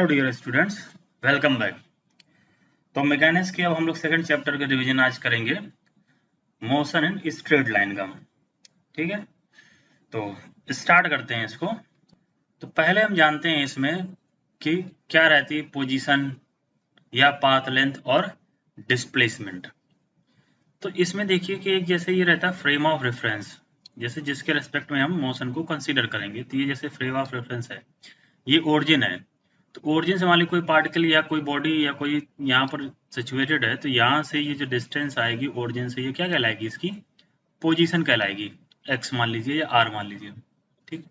Dear students, welcome back. तो mechanics के अब हम लोग सेकंड चैप्टर का रिवीजन आज करेंगे, मोशन इन स्ट्रेट लाइन का। ठीक है, तो स्टार्ट करते हैं इसको। तो पहले हम जानते हैं इसमें कि क्या रहती है पोजीशन या पाथ लेंथ और डिस्प्लेसमेंट। तो इसमें देखिए कि एक जैसे ये रहता है फ्रेम ऑफ रेफरेंस, जैसे जिसके रेस्पेक्ट में हम मोशन को कंसीडर करेंगे। तो ये जैसे फ्रेम ऑफ रेफरेंस है, ये ओरिजिन है। तो ओरिजिन से मान ली कोई पार्टिकल या कोई बॉडी या कोई यहाँ पर सिचुएटेड है, तो यहाँ से ये जो डिस्टेंस आएगी ओरिजिन से, ये क्या कहलाएगी, इसकी पोजीशन कहलाएगी। एक्स मान लीजिए या आर मान लीजिए। ठीक,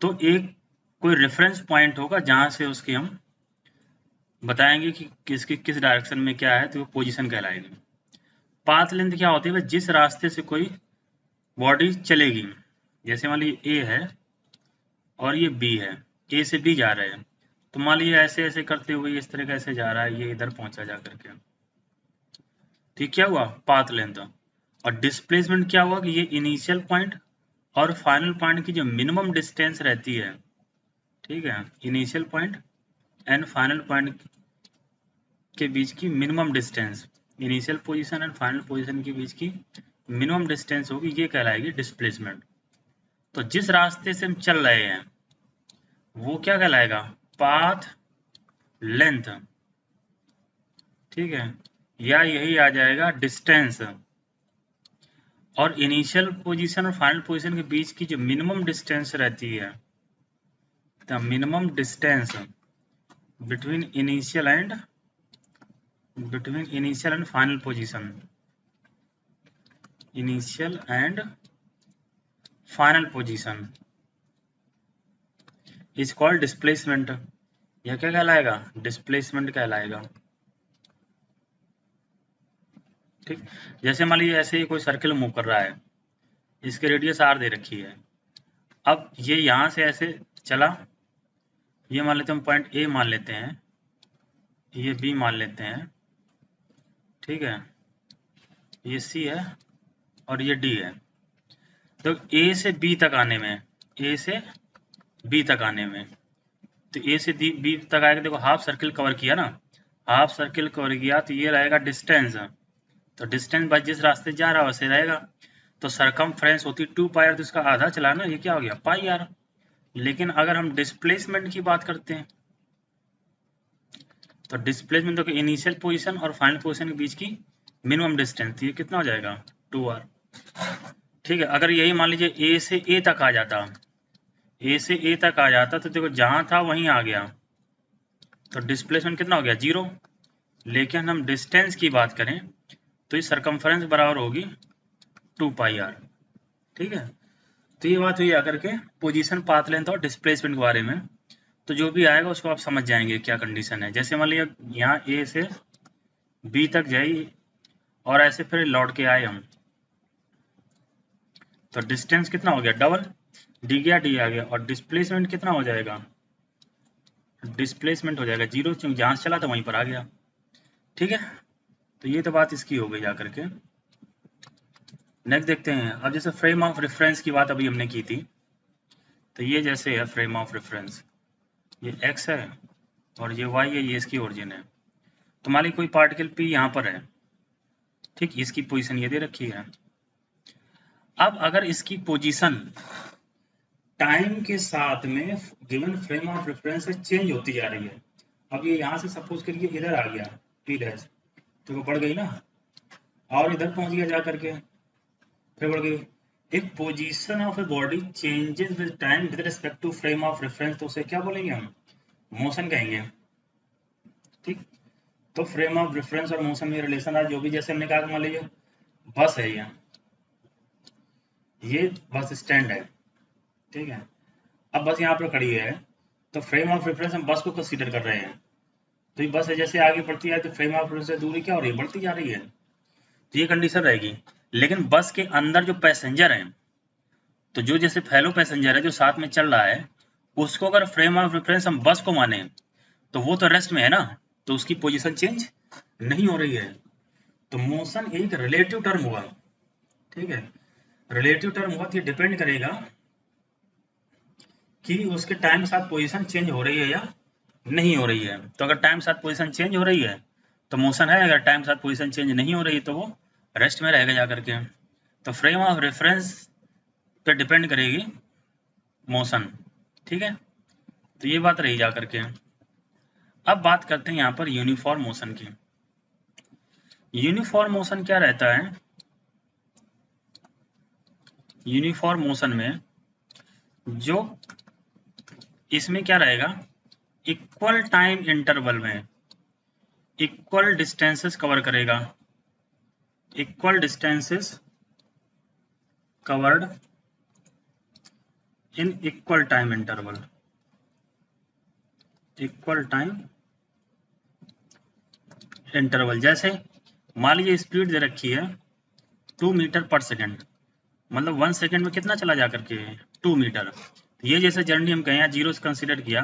तो एक कोई रेफरेंस पॉइंट होगा जहाँ से उसकी हम बताएंगे कि किसकी किस डायरेक्शन में क्या है, तो वो पोजीशन कहलाएगी। पाथ लेंथ क्या होती है, जिस रास्ते से कोई बॉडी चलेगी। जैसे मान लीजिए ए है और ये बी है, ए से बी जा रहे हैं, तो मान लीजिए ऐसे ऐसे करते हुए इस तरह से जा रहा है, ये इधर पहुंचा जा करके। ठीक, क्या हुआ, पाथ लेंथ। और डिस्प्लेसमेंट क्या हुआ कि ये इनिशियल पॉइंट और फाइनल पॉइंट की जो मिनिमम डिस्टेंस रहती है, ठीक है, initial point and final point के बीच की minimum distance, initial position and final position के बीच की मिनिमम डिस्टेंस होगी, ये कहलाएगी डिस्प्लेसमेंट। तो जिस रास्ते से हम चल रहे हैं वो क्या कहलाएगा, पाथ लेंथ। ठीक है, या यही आ जाएगा डिस्टेंस। और इनिशियल पोजीशन और फाइनल पोजीशन के बीच की जो मिनिमम डिस्टेंस रहती है, the minimum distance between initial and final position, initial and final position is called displacement. यह क्या कहलाएगा, डिस्प्लेसमेंट कहलाएगा। ठीक, जैसे मान लीजिए ऐसे ही कोई सर्किल मूव कर रहा है, इसकी रेडियस आर दे रखी है। अब ये यहाँ से ऐसे चला, ये मान लेते हैं, हम पॉइंट ए मान लेते हैं, ये बी मान लेते हैं, ठीक है, ये सी है और ये डी है। तो ए से बी तक आने में, ए से बी तक आने में, तो ए से बी तक आएगा, देखो हाफ सर्किल कवर किया ना, हाफ सर्किल कवर किया, तो ये रहेगा डिस्टेंस। तो डिस्टेंस बाय जिस रास्ते जा रहा है वैसे रहेगा। तो सरकमफ्रेंस होती 2 पाई आर, तो इसका आधा चला ना, ये क्या हो गया, पाई आर। लेकिन अगर हम डिस्प्लेसमेंट की बात करते हैं, तो डिस्प्लेसमेंट तो इनिशियल पोजीशन और फाइनल पोजीशन के बीच की मिनिमम डिस्टेंस, ये कितना हो जाएगा, 2r। ठीक है, अगर यही मान लीजिए ए से ए तक आ जाता, ए से ए तक आ जाता, तो देखो जहां था वहीं आ गया, तो डिस्प्लेसमेंट कितना हो गया, 0। लेकिन हम डिस्टेंस की बात करें तो ये सरकमफ्रेंस बराबर होगी 2 पाई आर। ठीक है, तो ये बात हुई आकर के पोजीशन, पाथ लेंथ और डिस्प्लेसमेंट के बारे में। तो जो भी आएगा उसको आप समझ जाएंगे क्या कंडीशन है। जैसे मान लीजिए यहाँ ए से बी तक जाए और ऐसे फिर लौट के आए हम, तो डिस्टेंस कितना हो गया, डबल, डी गया डी आ गया, और डिस्प्लेसमेंट कितना हो जाएगा, डिस्प्लेसमेंट हो जाएगा 0, क्योंकि जहां से चला था वहीं पर आ गया। ठीक है, तो ये तो बात इसकी हो गई जाकर के। नेक्स्ट देखते हैं, अब जैसे फ्रेम ऑफ रेफरेंस की बात अभी हमने की थी, तो ये जैसे है फ्रेम ऑफ रेफरेंस, ये x है और ये y है, ये इसकी ओरिजिन है। तो मान लीजिए कोई पार्टिकल p यहाँ पर है, ठीक, इसकी पोजीशन ये दे रखी है। अब अगर इसकी पोजीशन टाइम के साथ में गिवन फ्रेम ऑफ रेफरेंस से चेंज होती जा रही है, अब ये यहाँ से सपोज करिए इधर आ गया p डैश, तो वो बढ़ गई ना, और इधर पहुंच गया जा करके, फिर बढ़ गई। एक position of a body changes with time with respect to frame of reference, तो उसे क्या बोलेंगे हम, मोशन कहेंगे। ठीक, तो फ्रेम ऑफ रेफरेंस और मोशन में रिलेशन है, जो भी, जैसे हमने कहा, मान लीजिए बस है, ये बस स्टैंड है, ठीक है, अब बस यहाँ पर खड़ी है, तो फ्रेम ऑफ रेफरेंस हम बस को कंसीडर कर रहे हैं। तो ये बस है, जैसे आगे बढ़ती है तो फ्रेम ऑफ रेफरेंस से दूरी क्या हो रही है, बढ़ती जा रही है, तो ये कंडीशन रहेगी। लेकिन बस के अंदर जो पैसेंजर हैं, तो जो जैसे फेलो पैसेंजर है जो साथ में चल रहा है, उसको अगर फ्रेम ऑफ रेफरेंस हम बस को माने, तो वो तो रेस्ट में है ना, तो उसकी पोजीशन चेंज नहीं हो रही है। तो मोशन एक रिलेटिव टर्म हुआ, ठीक है, रिलेटिव टर्म हुआ, तो ये डिपेंड करेगा कि उसके टाइम के साथ पोजीशन चेंज हो रही है या नहीं हो रही है। तो अगर टाइम साथ पोजीशन चेंज हो रही है तो मोशन है, अगर टाइम साथ पोजीशन चेंज नहीं हो रही तो वो रेस्ट में रहेगा जा करके। तो फ्रेम ऑफ रेफरेंस पे डिपेंड करेगी मोशन, ठीक है। तो ये बात रही जा करके। अब बात करते हैं यहाँ पर यूनिफॉर्म मोशन की। यूनिफॉर्म मोशन क्या रहता है? यूनिफॉर्म मोशन में जो इसमें क्या रहेगा, इक्वल टाइम इंटरवल में इक्वल डिस्टेंसेस कवर करेगा, equal distances covered in equal time interval, equal time interval. जैसे मान लीजिए स्पीड दे रखी है 2 मीटर पर सेकेंड, मतलब 1 सेकेंड में कितना चला जा करके 2 मीटर। तो ये जैसे जर्नी हम कहें यहाँ जीरो से कंसिडर किया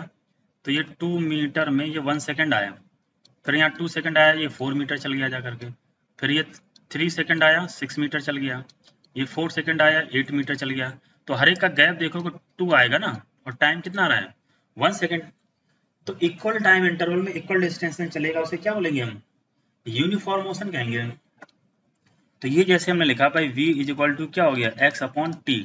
तो ये 2 मीटर में ये 1 सेकेंड आया, फिर यहाँ 2 सेकेंड आया, ये 4 मीटर चल गया जा करके, फिर ये 3 सेकेंड आया 6 मीटर चल गया, ये 4 सेकेंड आया 8 मीटर चल गया। तो हर एक का गैप देखो 2 आएगा ना, और टाइम कितना आ रहा है 1 सेकेंड। तो इक्वल टाइम इंटरवल में इक्वल डिस्टेंस में चलेगा, उसे क्या बोलेंगे हम, यूनिफॉर्म मोशन कहेंगे। तो ये जैसे हमने लिखा भाई v इज इक्वल टू क्या हो गया x अपॉन टी।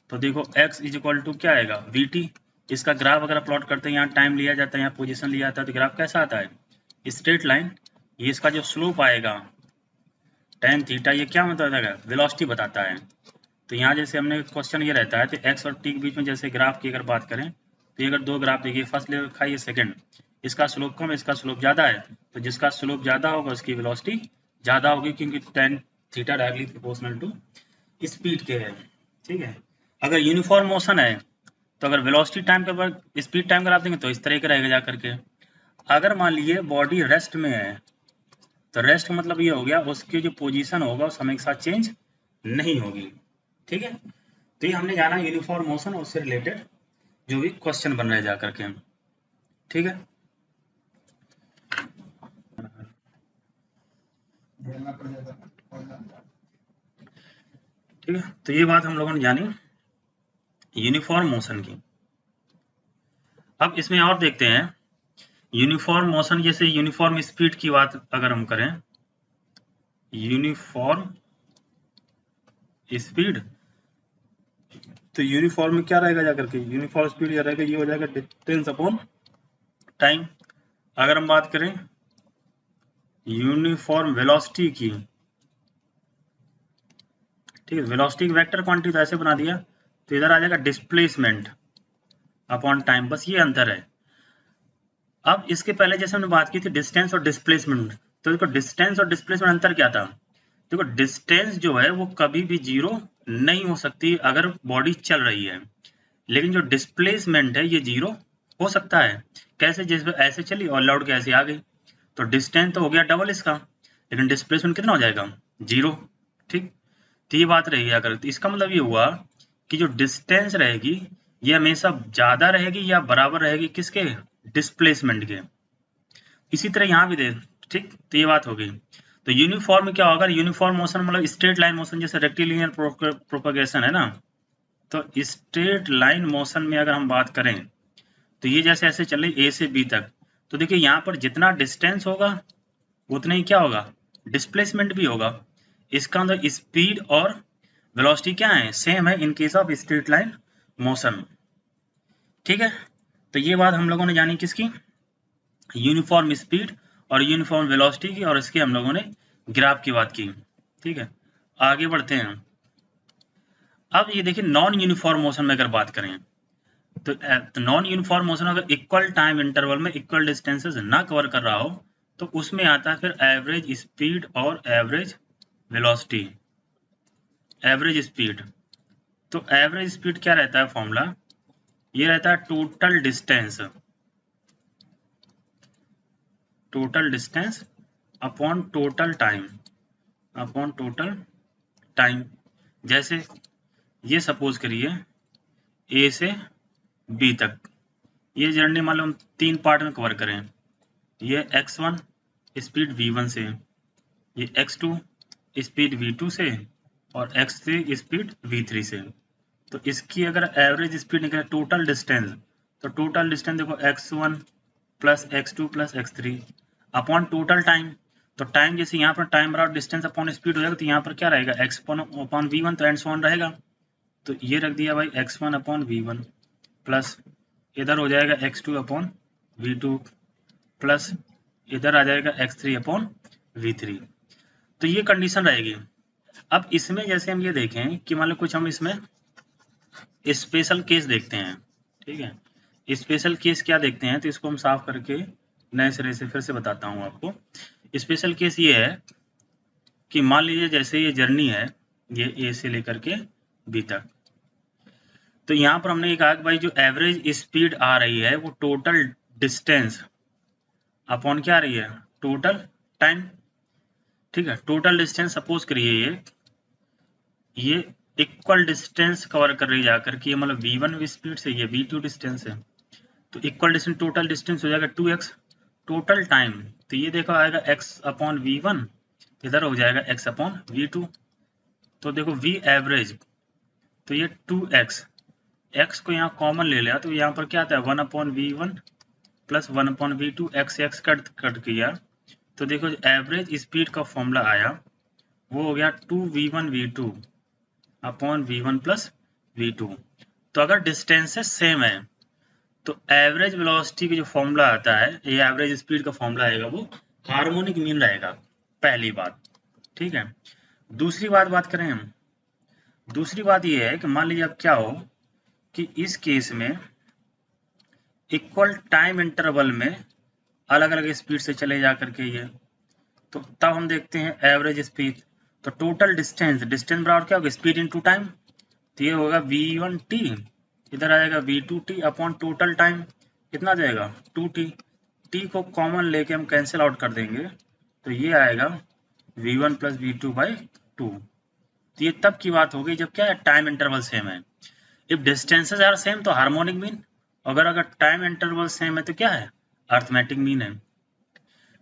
तो देखो x इज इक्वल टू क्या आएगा वी टी। इसका ग्राफ अगर प्लॉट करते हैं, यहाँ टाइम लिया जाता है, यहाँ पोजीशन लिया जाता है, तो ग्राफ कैसा आता है, स्ट्रेट लाइन। ये इसका जो स्लोप आएगा tan थीटा, ये क्या मतलब है, वेलोसिटी बताता है। तो यहाँ जैसे हमने क्वेश्चन ये रहता है तो x और t के बीच में जैसे ग्राफ की अगर बात करें तो ये अगर दो ग्राफ देखिए, फर्स्ट ले रखा है ये सेकंड, इसका स्लोप कम है, इसका स्लोप ज़्यादा है, तो जिसका स्लोप ज़्यादा होगा उसकी वेलोसिटी ज़्यादा होगी, क्योंकि tan theta directly proportional to speed के है, ठीक है। अगर यूनिफॉर्म मोशन है तो अगर वेलोसिटी टाइम के बाद स्पीड टाइम ग्राफ देंगे तो इस तरह का रहेगा जा करके। अगर मान लीजिए बॉडी रेस्ट में है तो रेस्ट का मतलब ये हो गया उसकी जो पोजीशन होगा वो समय के साथ चेंज नहीं होगी, ठीक है। तो ये हमने जाना यूनिफॉर्म मोशन और उससे रिलेटेड जो भी क्वेश्चन बन रहे जा करके, ठीक है। ठीक है, तो ये बात हम लोगों ने जानी यूनिफॉर्म मोशन की। अब इसमें और देखते हैं यूनिफॉर्म मोशन, जैसे यूनिफॉर्म स्पीड की बात अगर हम करें, यूनिफॉर्म स्पीड, तो यूनिफॉर्म में क्या रहेगा जाकर के, यूनिफॉर्म स्पीड क्या रहेगा, ये हो जाएगा डिस्टेंस अपॉन टाइम। अगर हम बात करें यूनिफॉर्म वेलोसिटी की, ठीक है, वेलोसिटी की वेक्टर क्वांटिटी तो ऐसे बना दिया, तो इधर आ जाएगा डिस्प्लेसमेंट अपॉन टाइम, बस ये अंतर है। अब इसके पहले जैसे हमने बात की थी डिस्टेंस और डिस्प्लेसमेंट, तो देखो डिस्टेंस और डिस्प्लेसमेंट अंतर क्या था। देखो डिस्टेंस जो है वो कभी भी जीरो नहीं हो सकती अगर बॉडी चल रही है, लेकिन जो डिस्प्लेसमेंट है ये जीरो हो सकता है। कैसे, जैसे ऐसे चली और लौट के ऐसे आ गई, तो डिस्टेंस तो हो गया डबल इसका, लेकिन डिस्प्लेसमेंट कितना हो जाएगा, जीरो, ठीक। तो ये बात रही अगर, तो इसका मतलब ये हुआ कि जो डिस्टेंस रहेगी ये हमेशा ज्यादा रहेगी या बराबर रहेगी किसके, डिस्प्लेसमेंट के। इसी तरह यहाँ भी दे, ठीक, तो ये बात हो गई। तो यूनिफॉर्म में क्या होगा, यूनिफॉर्म मोशन मतलब स्ट्रेट लाइन मोशन, जैसे रेक्टिलिनियर प्रोपगेशन है ना, तो स्ट्रेट लाइन मोशन में अगर हम बात करें तो ये जैसे ऐसे चले ए से बी तक, तो देखिए यहाँ पर जितना डिस्टेंस होगा उतना ही क्या होगा, डिस्प्लेसमेंट भी होगा। इसका मतलब स्पीड और वेलोसिटी क्या है, सेम है in case of straight line motion, ठीक है। तो ये बात हम लोगों ने जानी किसकी, यूनिफॉर्म स्पीड और यूनिफॉर्म वेलोसिटी की, और इसके हम लोगों ने ग्राफ की बात की, ठीक है। आगे बढ़ते हैं। अब ये देखिए नॉन यूनिफॉर्म मोशन में अगर बात करें तो नॉन यूनिफॉर्म मोशन अगर इक्वल टाइम इंटरवल में इक्वल डिस्टेंसेस ना कवर कर रहा हो तो उसमें आता है फिर एवरेज स्पीड और एवरेज वेलोसिटी। एवरेज स्पीड, तो एवरेज स्पीड क्या रहता है फॉर्मूला, ये रहता है total distance, total distance upon total time, upon total time. जैसे ये सपोज करिए ए से बी तक ये जर्नी मान लो हम 3 पार्ट में कवर करें, ये x1 स्पीड v1 से, ये x2 स्पीड v2 से, और x3 स्पीड v3 से। तो इसकी अगर एवरेज स्पीड निकले टोटल डिस्टेंस, तो टोटल डिस्टेंस देखो x1 plus x2 plus x3 upon total time. तो टाइम जैसे यहाँ पर टाइम बराबर डिस्टेंस अपॉन स्पीड हो जाएगा, तो यहाँ पर क्या रहेगा x अपॉन v1, तो एंड सो ऑन रहेगा। तो ये रख दिया भाई x1 अपॉन v1 प्लस इधर हो जाएगा x2 अपॉन v2 प्लस इधर आ जाएगा x3 अपॉन v3। तो ये कंडीशन रहेगी। अब इसमें जैसे हम ये देखें कि मान लो कुछ हम इसमें स्पेशल केस देखते हैं, ठीक है। स्पेशल केस क्या देखते हैं, तो इसको हम साफ करके नए सिरे से फिर से बताता हूँ आपको। स्पेशल केस ये है कि मान लीजिए जैसे ये जर्नी है, ये ए से लेकर के बी तक, तो यहाँ पर हमने ये कहा कि भाई जो एवरेज स्पीड आ रही है वो टोटल डिस्टेंस अपॉन क्या आ रही है, टोटल टाइम, ठीक है। टोटल डिस्टेंस सपोज करिए ये इक्वल डिस्टेंस कवर कर रही जाकर के, मतलब v1 स्पीड से ये v2 डिस्टेंस है, तो इक्वल डिस्टेंस टोटल डिस्टेंस हो जाएगा 2x। टोटल टाइम तो ये देखो आएगा x अपॉन v1, इधर हो जाएगा x अपॉन v2। तो देखो v एवरेज, तो ये 2x, x को यहाँ कॉमन ले लिया तो यहाँ पर क्या आता है 1 upon v1 plus 1 upon v2, x cut किया, तो देखो एवरेज स्पीड का फॉर्मूला आया वो हो गया 2v1 v2 upon v1 plus v2। तो अगर डिस्टेंसेस सेम है तो एवरेज वेलोसिटी का जो फॉर्मूला आता है, ये एवरेज स्पीड का फॉर्मूला आएगा वो हार्मोनिक मीन रहेगा, पहली बात, ठीक है। दूसरी बात करें हम, दूसरी बात ये है कि मान लीजिए अब क्या हो कि इस केस में इक्वल टाइम इंटरवल में अलग अलग स्पीड से चले जा करके ये, तो तब हम देखते हैं एवरेज स्पीड। तो टोटल डिस्टेंस बराबर क्या होगा स्पीड इनटू टाइम, तो ये होगा v1t, इधर आएगा v2t अपॉन टोटल टाइम कितना आ जाएगा 2t, t को कॉमन लेके हम कैंसिल आउट कर देंगे तो ये आएगा v1 प्लस v2 बाई 2। तो ये तब की बात होगी जब क्या है टाइम इंटरवल सेम है। इफ डिस्टेंसेज आर सेम तो हार्मोनिक मीन, अगर टाइम इंटरवल सेम है तो क्या है अर्थमेटिक मीन है।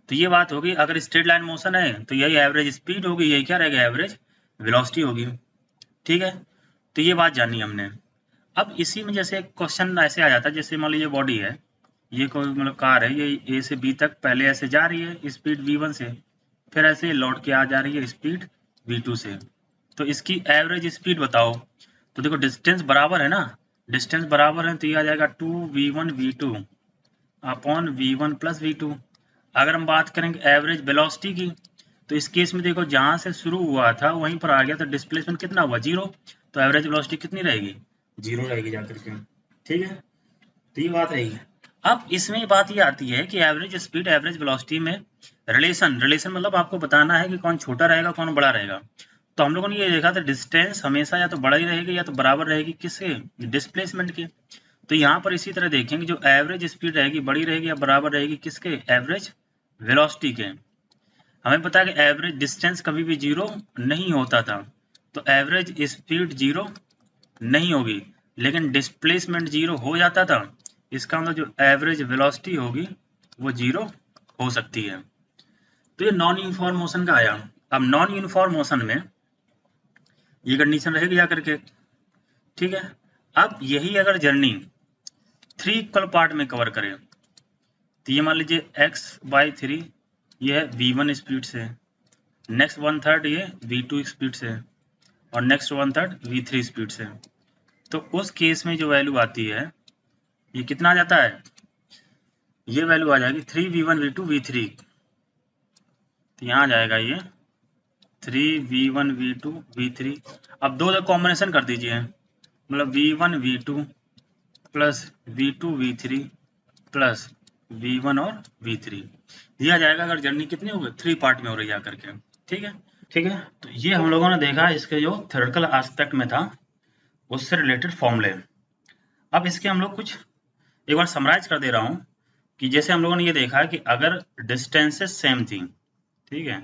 तो ये बात होगी, अगर स्ट्रेट लाइन मोशन है तो यही एवरेज स्पीड होगी, यही क्या रहेगा एवरेज वेलोसिटी होगी, ठीक है। तो ये बात जानी हमने। अब इसी में जैसे एक क्वेश्चन ऐसे आ जाता है, जैसे मान लीजिए बॉडी है, ये कोई मतलब कार है, ये ए से बी तक पहले ऐसे जा रही है स्पीड v1 से, फिर ऐसे लौट के आ जा रही है स्पीड v2 से, तो इसकी एवरेज स्पीड बताओ। तो देखो डिस्टेंस बराबर है ना, डिस्टेंस बराबर है तो ये आ जाएगा 2v1 v2 upon v1 plus v2। अगर हम बात करेंगे एवरेज वेलोसिटी की, तो इस केस में देखो जहां से शुरू हुआ था वहीं पर आ गया, तो डिस्प्लेसमेंट कितना हुआ 0, तो एवरेज वेलोसिटी कितनी रहेगी 0 रहेगी जाकर के, ठीक है। तो ये बात रहेगी। अब इसमें बात ये आती है कि एवरेज स्पीड एवरेज वेलोसिटी में रिलेशन मतलब आपको बताना है कि कौन छोटा रहेगा कौन बड़ा रहेगा। तो हम लोगों ने ये देखा था डिस्टेंस हमेशा या तो बड़ा ही रहेगी या तो बराबर रहेगी किसके, डिस्प्लेसमेंट के। तो यहाँ पर इसी तरह देखेंगे जो एवरेज स्पीड रहेगी बड़ी रहेगी या बराबर रहेगी किसके, एवरेज वेलोसिटी के। हमें पता है कि एवरेज डिस्टेंस कभी भी 0 नहीं होता था, तो एवरेज स्पीड 0 नहीं होगी, लेकिन डिस्प्लेसमेंट 0 हो जाता था। इसका मतलब जो एवरेज वेलोसिटी होगी वो 0 हो सकती है। तो ये नॉन यूनिफॉर्म मोशन का आया। अब नॉन यूनिफॉर्म मोशन में ये कंडीशन रहेगी जाकर के, ठीक है। अब यही अगर जर्नी 3 इक्वल पार्ट में कवर करें, तो ये मान लीजिए x/3 ये है v1 स्पीड से, नेक्स्ट 1/3 ये v2 स्पीड से, और नेक्स्ट 1/3 v3 स्पीड से। तो उस केस में जो वैल्यू आती है ये कितना आ जाता है, ये वैल्यू आ जाएगी 3v1 v2 v3। तो यहाँ आ जाएगा ये 3v1 v2 v3। अब दो कॉम्बिनेशन कर दीजिए, मतलब v1 v2 plus v2 v3 plus v1 और v3 दिया जाएगा अगर जर्नी कितनी होगी 3 पार्ट में हो रही है करके, ठीक है। ठीक है, तो ये हम लोगों ने देखा इसके जो थ्योरेटिकल एस्पेक्ट में था उससे रिलेटेड फॉर्मूले। अब इसके हम लोग कुछ एक बार समराइज कर दे रहा हूँ कि जैसे हम लोगों ने ये देखा कि अगर डिस्टेंसेस सेम थी, ठीक है,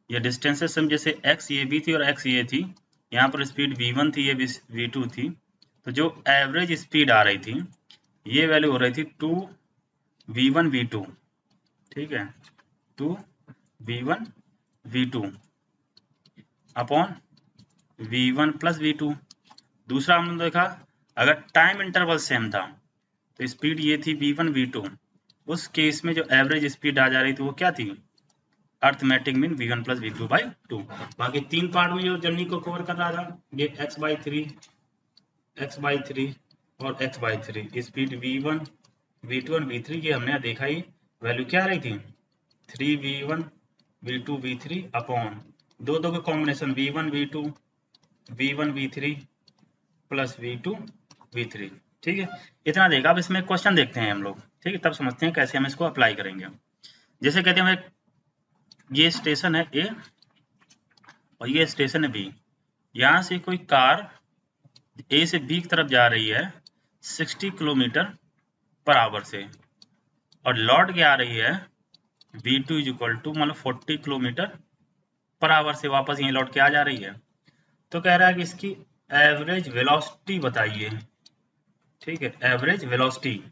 ये डिस्टेंसेस सेम, जैसे x ये भी थी और x ये थी, यहाँ पर स्पीड v1 थी ये भी v2 थी, तो जो एवरेज स्पीड आ रही थी ये वैल्यू हो रही थी 2v1 v2, ठीक है, 2v1 v2 upon v1 plus v2। दूसरा हमने देखा अगर टाइम इंटरवल सेम था तो स्पीड ये थी v1 v2, उस केस में जो एवरेज स्पीड आ जा रही थी वो क्या थी, arithmetic mean v1 plus v2/2। बाकी 3 पार्ट में जो जर्नी को कवर कर रहा था ये x/3 और x/3 स्पीड v1 v2 और v3 की हमने देखा ही वैल्यू क्या आ रही थी 3v1 v2 v3 अपॉन दो का combination v1 v3 plus v2 v3। ठीक है, इतना देखा। अब इसमें क्वेश्चन देखते हैं हम लोग, ठीक है, तब समझते हैं कैसे हम इसको अप्लाई करेंगे। जैसे कहते हैं ये स्टेशन है ए और ये स्टेशन है बी, यहाँ से कोई कार ए से बी की तरफ जा रही है 60 किलोमीटर पर आवर से और लौट के आ रही है v2 इक्वल टू मतलब 40 किलोमीटर पर आवर से वापस यहीं लौट के आ जा रही है। तो कह रहा है कि इसकी एवरेज वेलोसिटी बताइए। ठीक है, एवरेज वेलोसिटी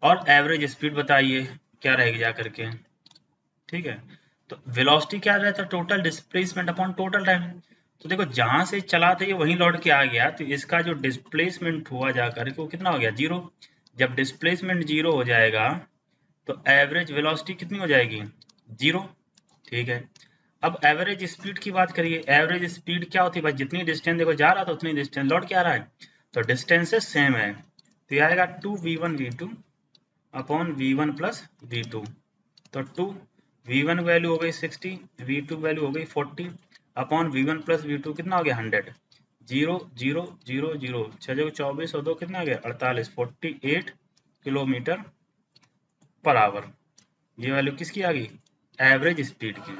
और एवरेज स्पीड बताइए क्या रहेगी जा करके। ठीक है, तो वेलोसिटी क्या रहता है, total displacement upon total time. तो देखो जहां से चला था ये वहीं लौट के आ गया, तो इसका जो डिस्प्लेसमेंट हुआ जा करके वो कितना हो गया, 0। जब डिस्प्लेसमेंट 0 हो जाएगा तो एवरेज वेलोसिटी कितनी हो जाएगी, 0। ठीक है, अब एवरेज स्पीड की बात करिए। एवरेज स्पीड क्या होती है भाई, जितनी डिस्टेंस देखो जा रहा था उतनी डिस्टेंस लौट के आ रहा है, तो डिस्टेंसेस सेम है, तो ये आएगा 2v1 v2 upon v1 plus v2। तो 2 v1 वैल्यू हो गई 60, v2 वैल्यू हो गई 40 अपॉन v1 प्लस v2 कितना हो गया 100। 0 0 0 0 6 24 और 2 कितना आ गया 48, 48 किलोमीटर पर आवर। ये वैल्यू किसकी आ गई, एवरेज स्पीड की।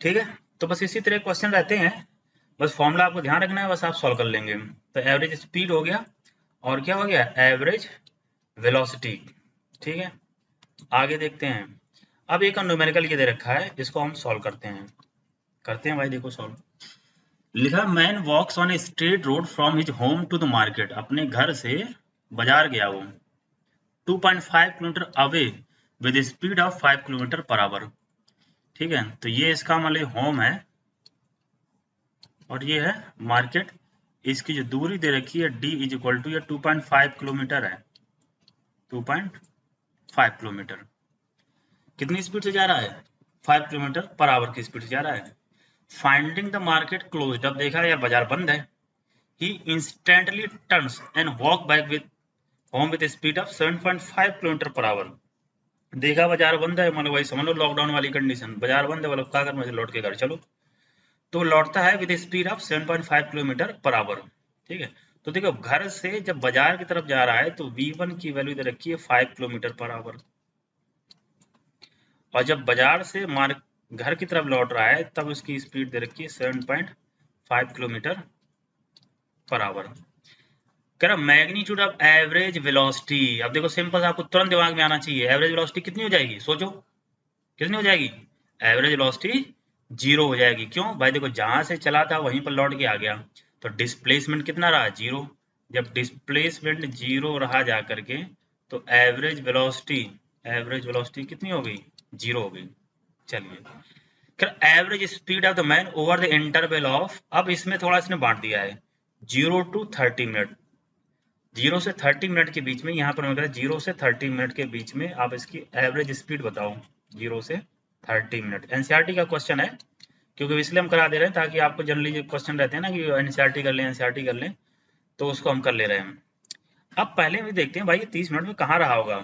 ठीक है, तो बस इसी तरह क्वेश्चन रहते हैं, बस फॉर्मूला आपको ध्यान रखना है, बस आप सॉल्व कर लेंगे। तो एवरेज स्पीड हो गया और क्या हो गया, एवरेज वेलोसिटी। ठीक है, आगे देखते हैं। अब एक न्यूमेरिकल ये दे रखा है, इसको हम सॉल्व करते हैं भाई। देखो सॉल्व लिखा, man walks on a straight road from his home to the market. अपने घर से बाजार गया वो 2.5 kilometre away with speed of 5 kilometre per hour. ठीक है, तो ये इसका मतलब होम है और ये है मार्केट। इसकी जो दूरी दे रखी है d इज इक्वल टू, ये 2.5 किलोमीटर है, 2.5 किलोमीटर कितनी स्पीड से जा रहा है, 5 किलोमीटर पर आवर की स्पीड से जा रहा है। फाइंडिंग द मार्केट क्लोज्ड, अब देखा यार बाजार बंद है। He instantly turns and walk back with home with speed of 7.5 kilometre per hour. देखा बाजार बंद है, मतलब भाई समझ लो लॉकडाउन वाली कंडीशन, बाजार बंद है, मतलब क्या करना लौट के घर चलो। तो लौटता है with speed of 7.5 kilometre per hour. ठीक है, तो देखो घर से जब बाजार की तरफ जा रहा है तो v1 की वैल्यू दे रखी है 5 किलोमीटर पर आवर, और जब बाजार से घर की तरफ लौट रहा है तब उसकी स्पीड दे रखी है 7.5 किलोमीटर पर आवर। कह रहा मैग्नीट्यूड ऑफ एवरेज वेलोसिटी। अब देखो सिंपल, आपको तुरंत दिमाग में आना चाहिए, एवरेज वेलोसिटी कितनी हो जाएगी, सोचो कितनी हो जाएगी, एवरेज वेलोसिटी 0 हो जाएगी। क्यों भाई, देखो जहां से चला था वहीं पर लौट के आ गया, तो डिस्प्लेसमेंट कितना रहा, 0। जब डिस्प्लेसमेंट 0 रहा जा करके तो एवरेज वेलोसिटी कितनी हो गई, 0 हो गई। चलिए, average speed of the man over the interval of, अब इसमें थोड़ा इसने बांट दिया है 0 to 30 मिनट। 0 से 30 मिनट के बीच में, यहाँ पर मैं 0 से 30 मिनट के बीच में आप इसकी एवरेज स्पीड बताओ। 0 से 30 मिनट एनसीईआरटी का क्वेश्चन है, क्योंकि इसलिए हम करा दे रहे हैं ताकि आपको जनरली जो क्वेश्चन रहते हैं ना कि एनसीईआरटी कर लें, तो उसको हम कर ले रहे हैं। अब पहले भी देखते हैं भाई ये 30 मिनट में कहाँ रहा होगा।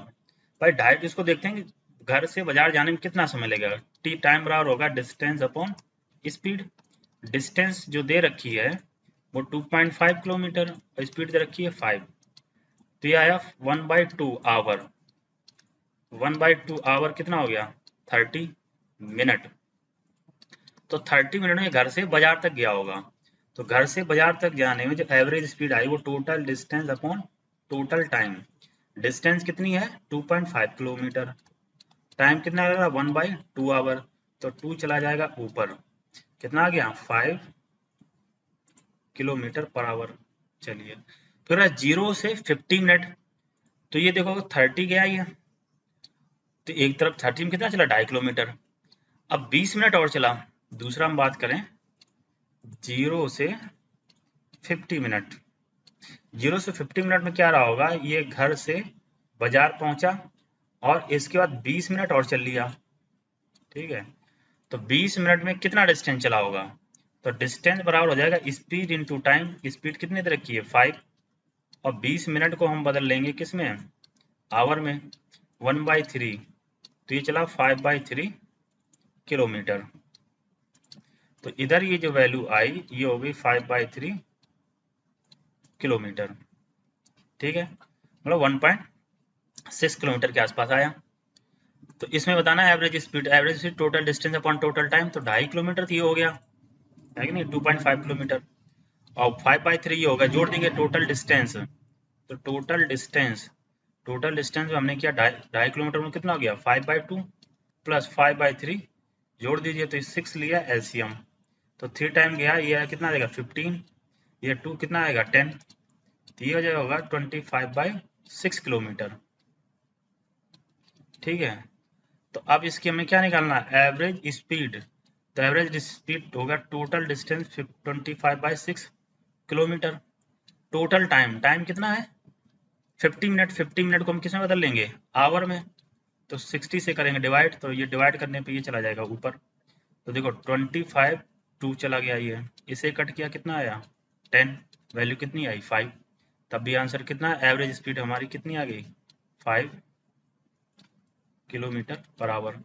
भाई डायरेक्ट इसको देखते हैं कि घर से बाजार जाने में कितना समय लगेगा। टाइम बराबर होगा डिस्टेंस अपॉन स्पीड। डिस्टेंस जो दे रखी है वो 2.5 किलोमीटर, स्पीड दे रखी है 5, तो ये आया 1/2 आवर। 1/2 आवर कितना हो गया, 30 मिनट। तो 30 मिनट में घर से बाजार तक गया होगा, तो घर से बाजार तक जाने में जो एवरेज स्पीड आई वो total distance upon total time. Distance कितनी है 2.5 किलोमीटर, टाइम कितना लगेगा 1/2 आवर, तो 2 चला जाएगा ऊपर, कितना आ गया 5 किलोमीटर पर आवर। चलिए फिर 0 से 50 मिनट, तो ये देखो 30 गया ये, तो एक तरफ 30 में कितना चला 2.5 किलोमीटर। अब 20 मिनट और चला। दूसरा हम बात करें 0 से 50 मिनट, 0 से 50 मिनट में क्या रहा होगा, ये घर से बाजार पहुंचा और इसके बाद 20 मिनट और चल लिया, ठीक है। तो 20 मिनट में कितना डिस्टेंस चला होगा, तो डिस्टेंस बराबर हो जाएगा स्पीड इनटू टाइम। स्पीड कितनी देर की है 5, और 20 मिनट को हम बदल लेंगे किस में, आवर में, 1/3, तो ये चला 5/3 किलोमीटर। तो इधर ये जो वैल्यू आई ये हो गई 5/3 किलोमीटर, ठीक है, मतलब 1.6 किलोमीटर के आसपास आया। तो इसमें बताना है average speed total distance upon total time, तो 2.5 किलोमीटर तो ये हो गया है कि नहीं, 2.5 किलोमीटर, और 5/3 ये हो गया, जोड़ देंगे टोटल डिस्टेंस, तो टोटल डिस्टेंस में हमने किया 2.5 किलोमीटर में कितना हो गया 5/2 प्लस 5/3, जोड़ दीजिए तो 6 लिया एलसीएम, तो 3 टाइम गया, ये कितना आएगा 15, ये 2 कितना आएगा 10, तो ये हो जाएगा होगा 25/6 किलोमीटर, ठीक है। तो अब इसकी हमें क्या निकालना है, एवरेज स्पीड, तो एवरेज स्पीड होगा total distance 25/6 kilometre, total time कितना है 50 मिनट, 50 मिनट को हम किस में बदल लेंगे, आवर में, तो 60 से करेंगे डिवाइड, तो ये डिवाइड करने पे ये चला जाएगा ऊपर, तो देखो 25 2 चला गया, ये इसे कट किया कितना आया 10, वैल्यू कितनी आई 5, तब भी आंसर कितना, एवरेज स्पीड हमारी कितनी आ गई 5 किलोमीटर पर आवर।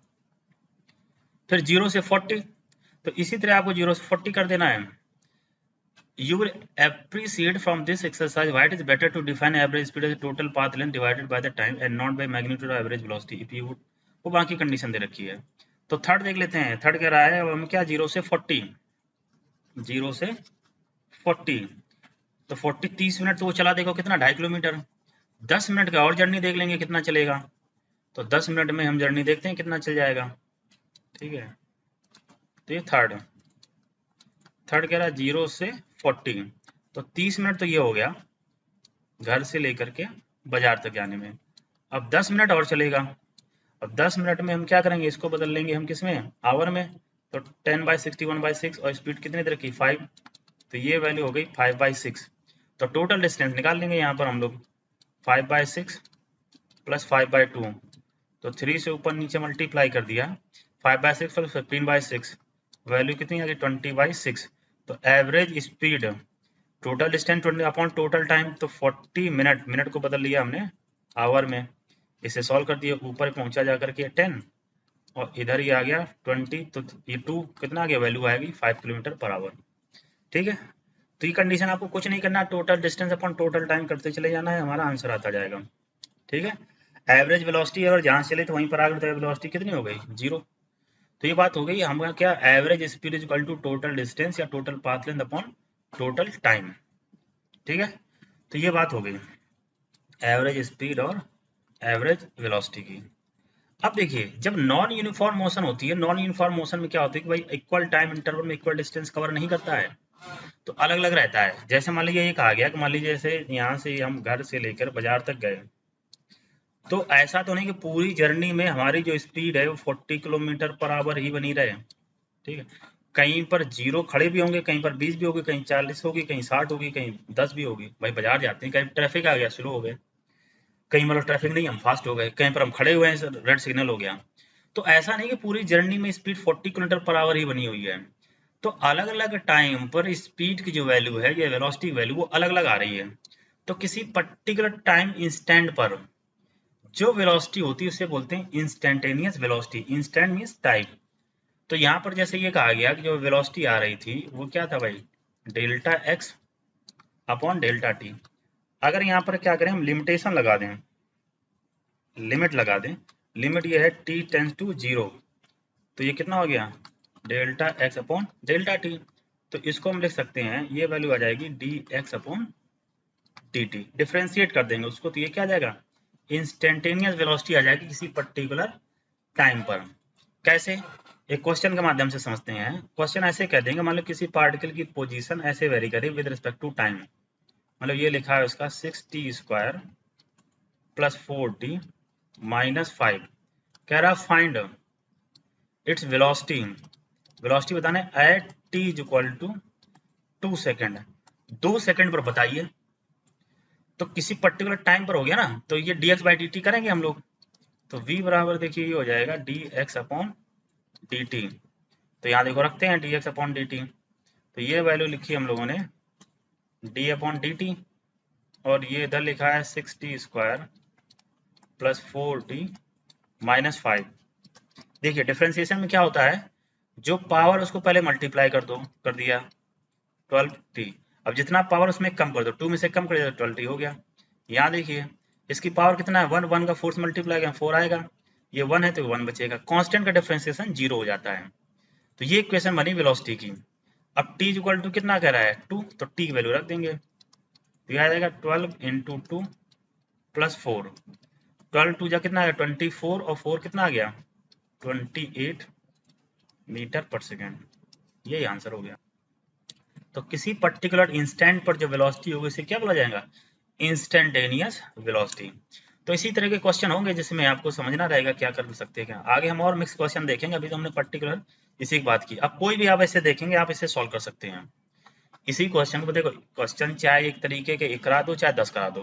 फिर 0 से 40, तो इसी तरह आपको 0 से 40 कर देना है। You will appreciate from this exercise why it is better to define average speed as a total path length divided by the time and not by magnitude of average velocity if you would, वो बाकी condition दे रखी है। तो third देख लेते हैं, third कह रहा है हम क्या 0 से 40, 0 से 40, तो 40 30 मिनट तो वो चला देखो कितना 2.5 किलोमीटर, 10 मिनट का और जर्नी देख लेंगे कितना चलेगा, तो 10 मिनट में हम जर्नी देखते हैं कितना चल जाएगा, ठीक है। तो ये थर्ड कह रहा है 0 से 40, तो 30 मिनट तो ये हो गया घर से लेकर के बाजार तक जाने में, अब 10 मिनट और चलेगा, अब 10 मिनट में हम क्या करेंगे, इसको बदल लेंगे हम किस में, आवर में, तो 10/60 1/6, और स्पीड कितनी देर की 5, तो ये वैल्यू हो गई 5/6, तो टोटल डिस्टेंस निकाल लेंगे यहाँ पर हम लोग, 5/6 प्लस 5/2, तो 3 से ऊपर नीचे मल्टीप्लाई कर दिया, 5/6 प्लस 15/6, वैल्यू कितनी आ गई 20/6, तो average speed total distance 20 upon total time, तो 40 मिनट को बदल लिया हमने आवर में, इसे सॉल्व कर दिया, ऊपर पहुंचा जाकर के 10, और इधर ही आ गया 20, तो ये 2 कितना आ गया, वैल्यू आएगी 5 किलोमीटर पर आवर, ठीक है। तो ये कंडीशन आपको कुछ नहीं करना, total distance upon total time करते चले जाना है, हमारा आंसर आता जाएगा, ठीक है। एवरेज वेलोसिटी और जहां चले तो वहीं पर आगे, तो वेलोसिटी कितनी हो गई 0, तो ये बात हो गई हमारा क्या, average speed is equal to total distance या total path length upon total time, ठीक है। तो ये बात हो गई एवरेज स्पीड और एवरेज वेलोसिटी की। अब देखिए जब नॉन यूनिफॉर्म मोशन होती है, नॉन यूनिफॉर्म मोशन में क्या होता है कि भाई इक्वल टाइम इंटरवल में इक्वल डिस्टेंस कवर नहीं करता है, तो अलग अलग रहता है। जैसे मान लीजिए ये कहा गया कि मान लीजिए जैसे यहाँ से हम घर से लेकर बाजार तक गए, तो ऐसा तो नहीं कि पूरी जर्नी में हमारी जो स्पीड है वो 40 किलोमीटर पर आवर ही बनी रहे, ठीक है। कहीं पर 0 खड़े भी होंगे, कहीं पर 20 भी होगी, कहीं 40 होगी, कहीं 60 होगी, कहीं 10 भी होगी, भाई बाजार जाते हैं, कहीं ट्रैफिक आ गया स्लो हो गए, कहीं मतलब ट्रैफिक नहीं हम फास्ट हो गए, कहीं पर हम खड़े हुए हैं रेड सिग्नल हो गया। तो ऐसा नहीं कि पूरी जर्नी में स्पीड 40 किलोमीटर पर आवर ही बनी हुई है, तो अलग अलग टाइम पर स्पीड की जो वैल्यू है या वेलोसिटी वैल्यू वो अलग अलग आ रही है। तो किसी पर्टिकुलर टाइम इंस्टेंट पर जो वेलोसिटी होती है उसे बोलते हैं instantaneous velocity, instant means time. तो यहाँ पर जैसे ये कहा गया कि जो वेलोसिटी आ रही थी वो क्या था भाई, delta x upon delta T. अगर यहाँ पर क्या करें हम लिमिटेशन लगा दें, लिमिट लगा दें, लिमिट ये है t टेंस टू 0, तो ये कितना हो गया delta x upon delta T. तो इसको हम लिख सकते हैं, ये वैल्यू आ जाएगी D x upon d T, differentiate कर देंगे उसको, तो ये क्या आ जाएगा इंस्टेंटेनियस वेलोसिटी आ जाएगी किसी पर्टिकुलर टाइम पर। कैसे, एक क्वेश्चन के माध्यम से समझते हैं। क्वेश्चन ऐसे कह देंगे, मान लो किसी पार्टिकल की पोजीशन ऐसे वेरी करे विद रिस्पेक्ट टू टाइम, मतलब ये लिखा है उसका 6t² प्लस 4t माइनस 5, कह रहा फाइंड इट्स वेलोसिटी, वेलोसिटी बताने at t is equal to 2 second, 2 second पर बताइए। तो किसी पर्टिकुलर टाइम पर हो गया ना, तो ये dx बाई dt करेंगे हम लोग, तो v बराबर देखिए ये हो जाएगा dx अपॉन dt। तो यहाँ देखो रखते हैं dx अपॉन dt, तो ये वैल्यू लिखी हम लोगों ने d अपॉन dt, और ये इधर लिखा है 6t square plus 4t minus 5। देखिए डिफरेंशिएशन में क्या होता है, जो पावर उसको पहले मल्टीप्लाई कर दिया 12t, अब जितना पावर उसमें कम कर दो, 2 में से कम कर दिया 12t हो गया। यहाँ देखिए इसकी पावर कितना है 1, 1 का फोर्स मल्टीप्लाई करें 4 आएगा, ये 1 है तो 1 बचेगा, कांस्टेंट का डिफरेंशिएशन 0 हो जाता है। तो ये इक्वेशन बनी वेलोसिटी की। अब t इक्वल टू कितना कह रहा है 2, तो t की वैल्यू रख देंगे, तो यह आ जाएगा 12 इंटू 2 प्लस 4, 12 2 जा कितना आ गया 24, और 4 कितना आ गया 28 मीटर पर सेकेंड। यही आंसर हो गया। तो किसी पर्टिकुलर इंस्टेंट पर जो वेलोसिटी होगी उसे क्या बोला जाएगा, इंस्टेंटेनियस वेलोसिटी। तो इसी तरह के क्वेश्चन होंगे जिसमें आपको समझना रहेगा क्या कर सकते हैं क्या। आगे हम और मिक्स क्वेश्चन देखेंगे, अभी तो हमने पर्टिकुलर इसी की बात की। अब कोई भी आप ऐसे देखेंगे आप इसे सॉल्व कर सकते हैं। इसी क्वेश्चन को देखो, क्वेश्चन चाहे एक तरीके के 1 करा दो चाहे 10 करा दो,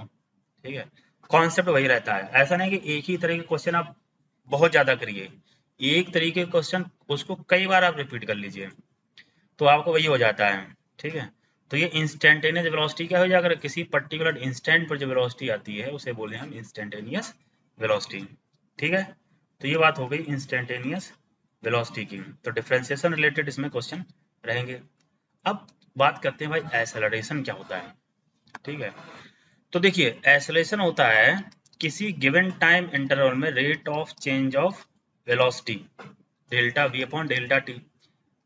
ठीक है, कॉन्सेप्ट वही रहता है। ऐसा नहीं कि एक ही तरह के क्वेश्चन आप बहुत ज्यादा करिए, एक तरीके के क्वेश्चन उसको कई बार आप रिपीट कर लीजिए तो आपको वही हो जाता है, ठीक है। तो ये इंस्टेंटेनियस वेलोसिटी क्या हो जाएगा, अगर किसी पर्टिकुलर इंस्टेंट पर जो वेलोसिटी आती है उसे बोले हम इंस्टेंटेनियस वेलोसिटी, ठीक है। तो ये बात हो गई इंस्टेंटेनियस वेलोसिटी की। तो डिफरेंशिएशन रिलेटेड इसमें क्वेश्चन रहेंगे। अब बात करते हैं भाई एक्सेलरेशन क्या होता है, ठीक है। तो देखिए एक्सेलरेशन होता है किसी गिवन टाइम इंटरवल में rate of change of velocity delta v upon delta T.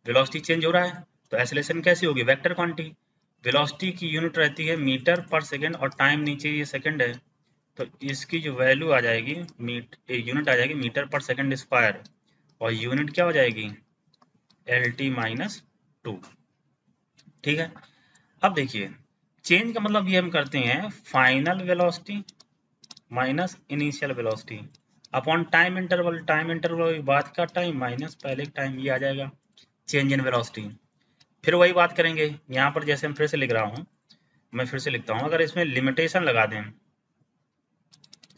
Velocity change हो रहा है तो एक्सेलरेशन कैसी होगी, वेक्टर क्वांटिटी। वेलोसिटी की यूनिट रहती है मीटर पर सेकंड और टाइम नीचे ये सेकंड है, तो इसकी जो वैल्यू आ जाएगी यूनिट आ जाएगी मीटर पर सेकंड स्क्वायर, और यूनिट क्या हो जाएगी LT माइनस 2, ठीक है। अब देखिए चेंज का मतलब ये हम करते हैं final velocity minus initial velocity upon time interval, time interval बाद का टाइम माइनस पहले टाइम, ये आ जाएगा चेंज इन वेलोसिटी। फिर वही बात करेंगे यहाँ पर, जैसे हम फिर से लिख रहा हूँ, मैं फिर से लिखता हूँ, अगर इसमें लिमिटेशन लगा दें,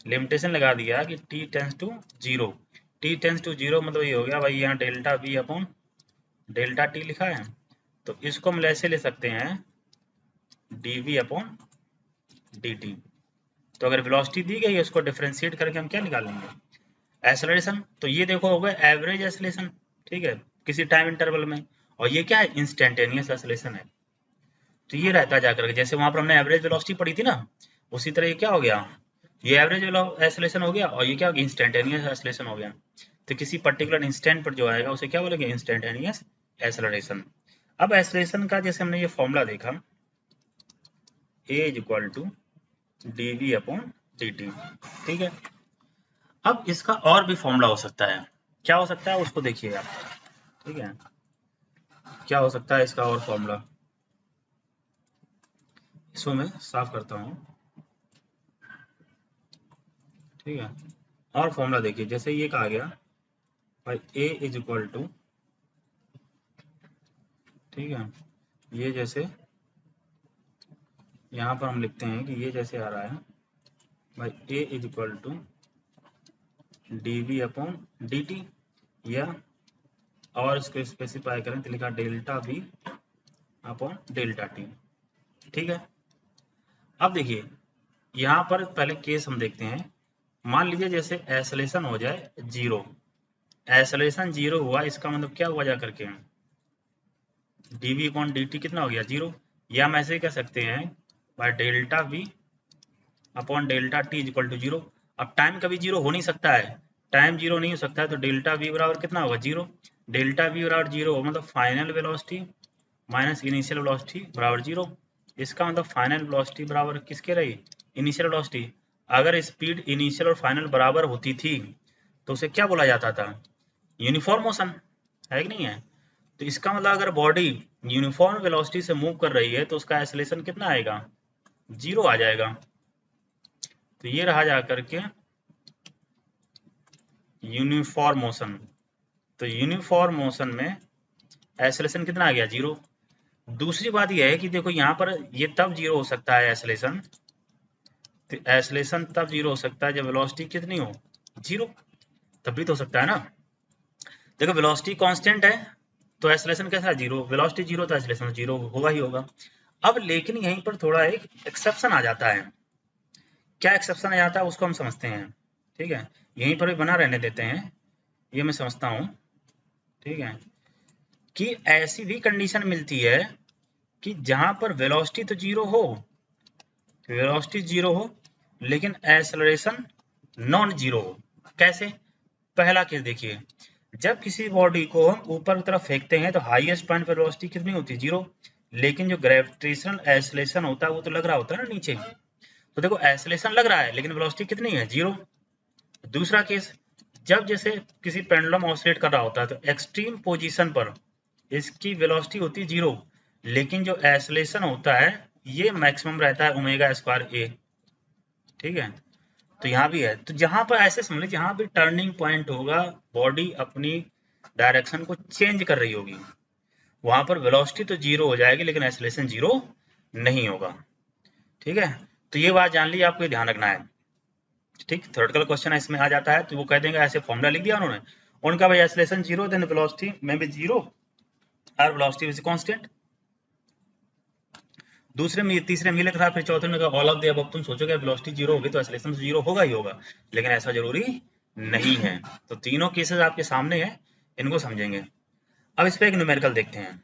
लिमिटेशन लगा दिया कि t tends to 0, t tends to 0 मतलब ये हो गया भाई यहाँ delta v upon delta t लिखा है, तो इसको हम ऐसे ले सकते हैं dv अपॉन dt। तो अगर वेलोसिटी दी गई है उसको डिफरेंशिएट करके हम क्या निकालेंगे, एक्सेलरेशन। तो ये देखो हो गया एवरेज एक्सेलरेशन, ठीक है, किसी टाइम इंटरवल में, और ये क्या है इंस्टेंटेनियस एक्सेलरेशन है। तो ये रहता जाकर के, जैसे वहां पर हमने एवरेज वेलोसिटी पढ़ी थी ना, उसी तरह ये क्या हो गया, ये एवरेज एक्सेलरेशन हो गया, और ये क्या हो गया इंस्टेंटेनियस एक्सेलरेशन हो गया। तो किसी पर्टिकुलर इंस्टेंट पर जो आएगा उसे क्या बोलेंगे इंस्टेंटेनियस एक्सेलरेशन। अब एक्सेलरेशन का जैसे हमने ये फॉर्मूला देखा a is equal to dv upon dt, ठीक है। अब इसका और भी फॉर्मूला हो सकता है, क्या हो सकता है उसको देखिए आप, ठीक है, क्या हो सकता है इसका और फॉर्मूला, इसको मैं साफ करता हूँ, ठीक है। और फॉर्मूला देखिए जैसे ये कहा गया भाई a इज इक्वल टू, ठीक है, ये जैसे यहाँ पर हम लिखते हैं कि ये जैसे आ रहा है भाई a is equal to dv upon dt, या और इसको स्पेसिफाई करें तो लिखा delta v upon delta t, ठीक है। अब देखिए यहाँ पर पहले केस हम देखते हैं, मान लीजिए जैसे एक्सेलरेशन हो जाए 0, एक्सेलरेशन 0 हुआ, इसका मतलब क्या हुआ जा करके dv अपॉन dt कितना हो गया 0, या हम ऐसे कह सकते हैं by delta v upon delta t equal to 0। अब टाइम कभी 0 हो नहीं सकता है, टाइम 0 नहीं हो सकता है, तो डेल्टा v बराबर कितना होगा 0, डेल्टा v बराबर 0 मतलब final velocity minus initial velocity बराबर 0। इसका मतलब फाइनल वेलोसिटी बराबर किसके रही, इनिशियल वेलोसिटी। अगर स्पीड इनिशियल और फाइनल बराबर होती थी तो उसे क्या बोला जाता था, यूनिफॉर्म मोशन, है कि नहीं है। तो इसका मतलब अगर बॉडी यूनिफॉर्म वेलोसिटी से मूव कर रही है तो उसका एक्सेलरेशन कितना आएगा 0 आ जाएगा। तो ये रहा जा करके यूनिफॉर्म मोशन, तो यूनिफॉर्म मोशन में एक्सेलरेशन कितना आ गया 0। दूसरी बात यह है कि देखो यहाँ पर ये तब 0 हो सकता है एक्सेलरेशन, तो एक्सेलरेशन तब 0 हो सकता है जब वेलोसिटी कितनी हो 0। तब भी तो हो सकता है ना। देखो वेलोसिटी कांस्टेंट है तो एक्सेलरेशन कैसा है, जीरो। वेलोसिटी जीरो तो एक्सेलरेशन जीरो होगा ही होगा। अब लेकिन यहीं पर थोड़ा एक एक्सेप्शन आ जाता है। क्या एक्सेप्शन आ जाता है उसको हम समझते हैं, ठीक है। यहीं पर भी बना रहने देते हैं, ये मैं समझता हूँ, ठीक है। कि ऐसी भी कंडीशन मिलती है कि जहां पर वेलोसिटी तो जीरो हो, वेलोसिटी जीरो हो लेकिन एक्सेलरेशन नॉन जीरो हो। कैसे? पहला केस देखिए, जब किसी बॉडी को हम ऊपर की तरफ फेंकते हैं तो हाईएस्ट पॉइंट पर वेलोसिटी कितनी होती है, जीरो। लेकिन जो ग्रेविटेशनल एक्सेलरेशन होता है वो तो लग रहा होता है ना नीचे। तो देखो एक्सेलरेशन लग रहा है लेकिन वेलोसिटी कितनी है, जीरो। दूसरा केस, जब जैसे किसी पेंडुलम ऑसिलेट कर रहा होता है तो एक्सट्रीम पोजीशन पर इसकी वेलोसिटी होती है जीरो, लेकिन जो एक्सेलरेशन होता है ये मैक्सिमम रहता है ओमेगा स्क्वायर ए, ठीक है। तो यहाँ भी है, तो जहां पर ऐसे समझ लीजिए जहां भी टर्निंग पॉइंट होगा, बॉडी अपनी डायरेक्शन को चेंज कर रही होगी, वहां पर वेलोसिटी तो जीरो हो जाएगी लेकिन एक्सेलरेशन जीरो नहीं होगा, ठीक है। तो ये बात जान ली, आपको ध्यान रखना है, ठीक। थ्योरेटिकल क्वेश्चन इसमें आ जाता है तो वो कह देंगे, ऐसे फॉर्मूला लिख दिया उन्होंने, उनका भाई एक्सेलरेशन जीरो देन वेलोसिटी में भी जीरो और वेलोसिटी इज कांस्टेंट। दूसरे में, तीसरे में लिख रहा, फिर चौथे में ऑल ऑफ द अबव। तुम सोचोगे वेलोसिटी जीरो होगी तो एक्सेलरेशन जीरो होगा ही होगा, लेकिन ऐसा जरूरी नहीं है। तो तीनों केसेस आपके सामने है, इनको समझेंगे। अब इस पे एक न्यूमेरिकल देखते हैं,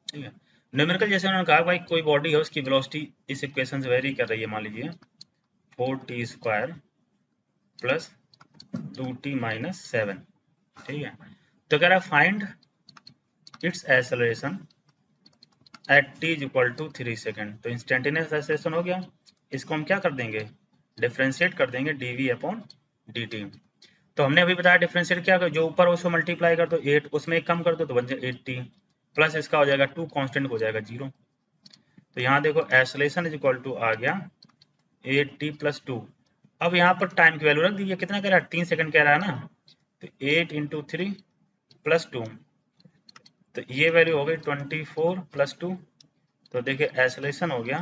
ठीक है। न्यूमेरिकल जैसे उन्होंने कहा भाई कोई बॉडी है उसकी वेलोसिटी इस इक्वेशन से वेरी कर रही है, मान लीजिए 4t² प्लस 2t माइनस 7, ठीक है। तो कह रहा है find its acceleration at t is equal to 3 second. तो इंस्टेंटेनियस एक्सेलरेशन हो गया, इसको हम क्या कर देंगे, डिफ्रेंशिएट कर देंगे dv अपॉन dt। तो हमने अभी बताया डिफ्रेंशिएट क्या कर, जो ऊपर उसको मल्टीप्लाई कर दो 8, उसमें एक कम कर दो तो बन जाए 8t, प्लस इसका हो जाएगा 2 कांस्टेंट हो जाएगा 0। तो यहाँ देखो एक्सेलरेशन इज इक्वल टू आ गया 8t प्लस 2। अब यहाँ पर टाइम की वैल्यू रख दीजिए, कितना कह रहा है, 3 सेकंड कह रहा है ना, तो 8 इंटू 3 प्लस 2, तो ये वैल्यू हो गई 24 प्लस 2। तो देखिए एक्सेलरेशन हो गया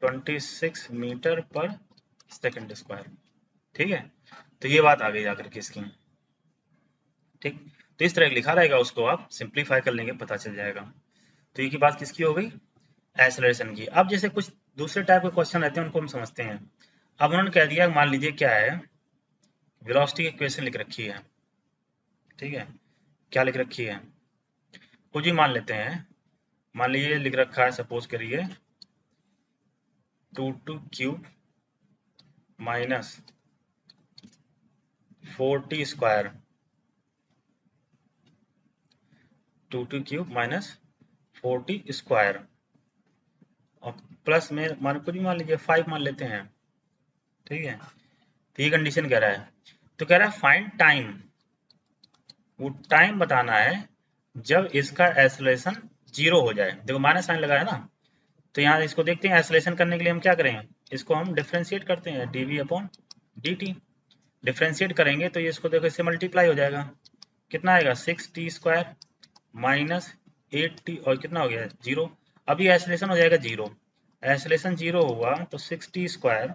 26 मीटर पर सेकंड स्क्वायर, ठीक है। तो ये बात आ गई आकर के इसकी, ठीक। तो इस तरह लिखा रहेगा, उसको आप सिंप्लीफाई कर लेंगे, पता चल जाएगा। तो ये की बात किसकी हो गई, एक्सेलरेशन की। अब जैसे कुछ दूसरे टाइप के क्वेश्चन रहते हैं उनको हम समझते हैं। अब उन्होंने कह दिया, मान लीजिए क्या है, वेलोसिटी की इक्वेशन लिख रखी है, ठीक है। क्या लिख रखी है, कुछ ही मान लेते हैं, मान लीजिए लिख रखा है, सपोज करिए 2 cube minus 4t square, 2 cube minus 4t square, और प्लस में कुछ मान लीजिए 5 मान लेते हैं, ठीक है। तो ये कंडीशन कह रहा है, तो कह रहा है फाइंड टाइम, वो टाइम बताना है जब इसका एक्सेलरेशन जीरो हो जाए। देखो माइनस साइन लगाया ना, तो यहाँ इसको देखते हैं, एक्सेलरेशन करने के लिए हम क्या करेंगे, इसको हम डिफ्रेंशिएट करते हैं dv अपॉन dt। डिफ्रेंशिएट करेंगे तो ये इसको देखो इससे मल्टीप्लाई हो जाएगा, कितना आएगा 6t स्क्वायर माइनस 8t, और कितना हो गया जीरो। अभी एक्सेलरेशन हो जाएगा जीरो, एक्सेलरेशन जीरो हुआ तो 6t स्क्वायर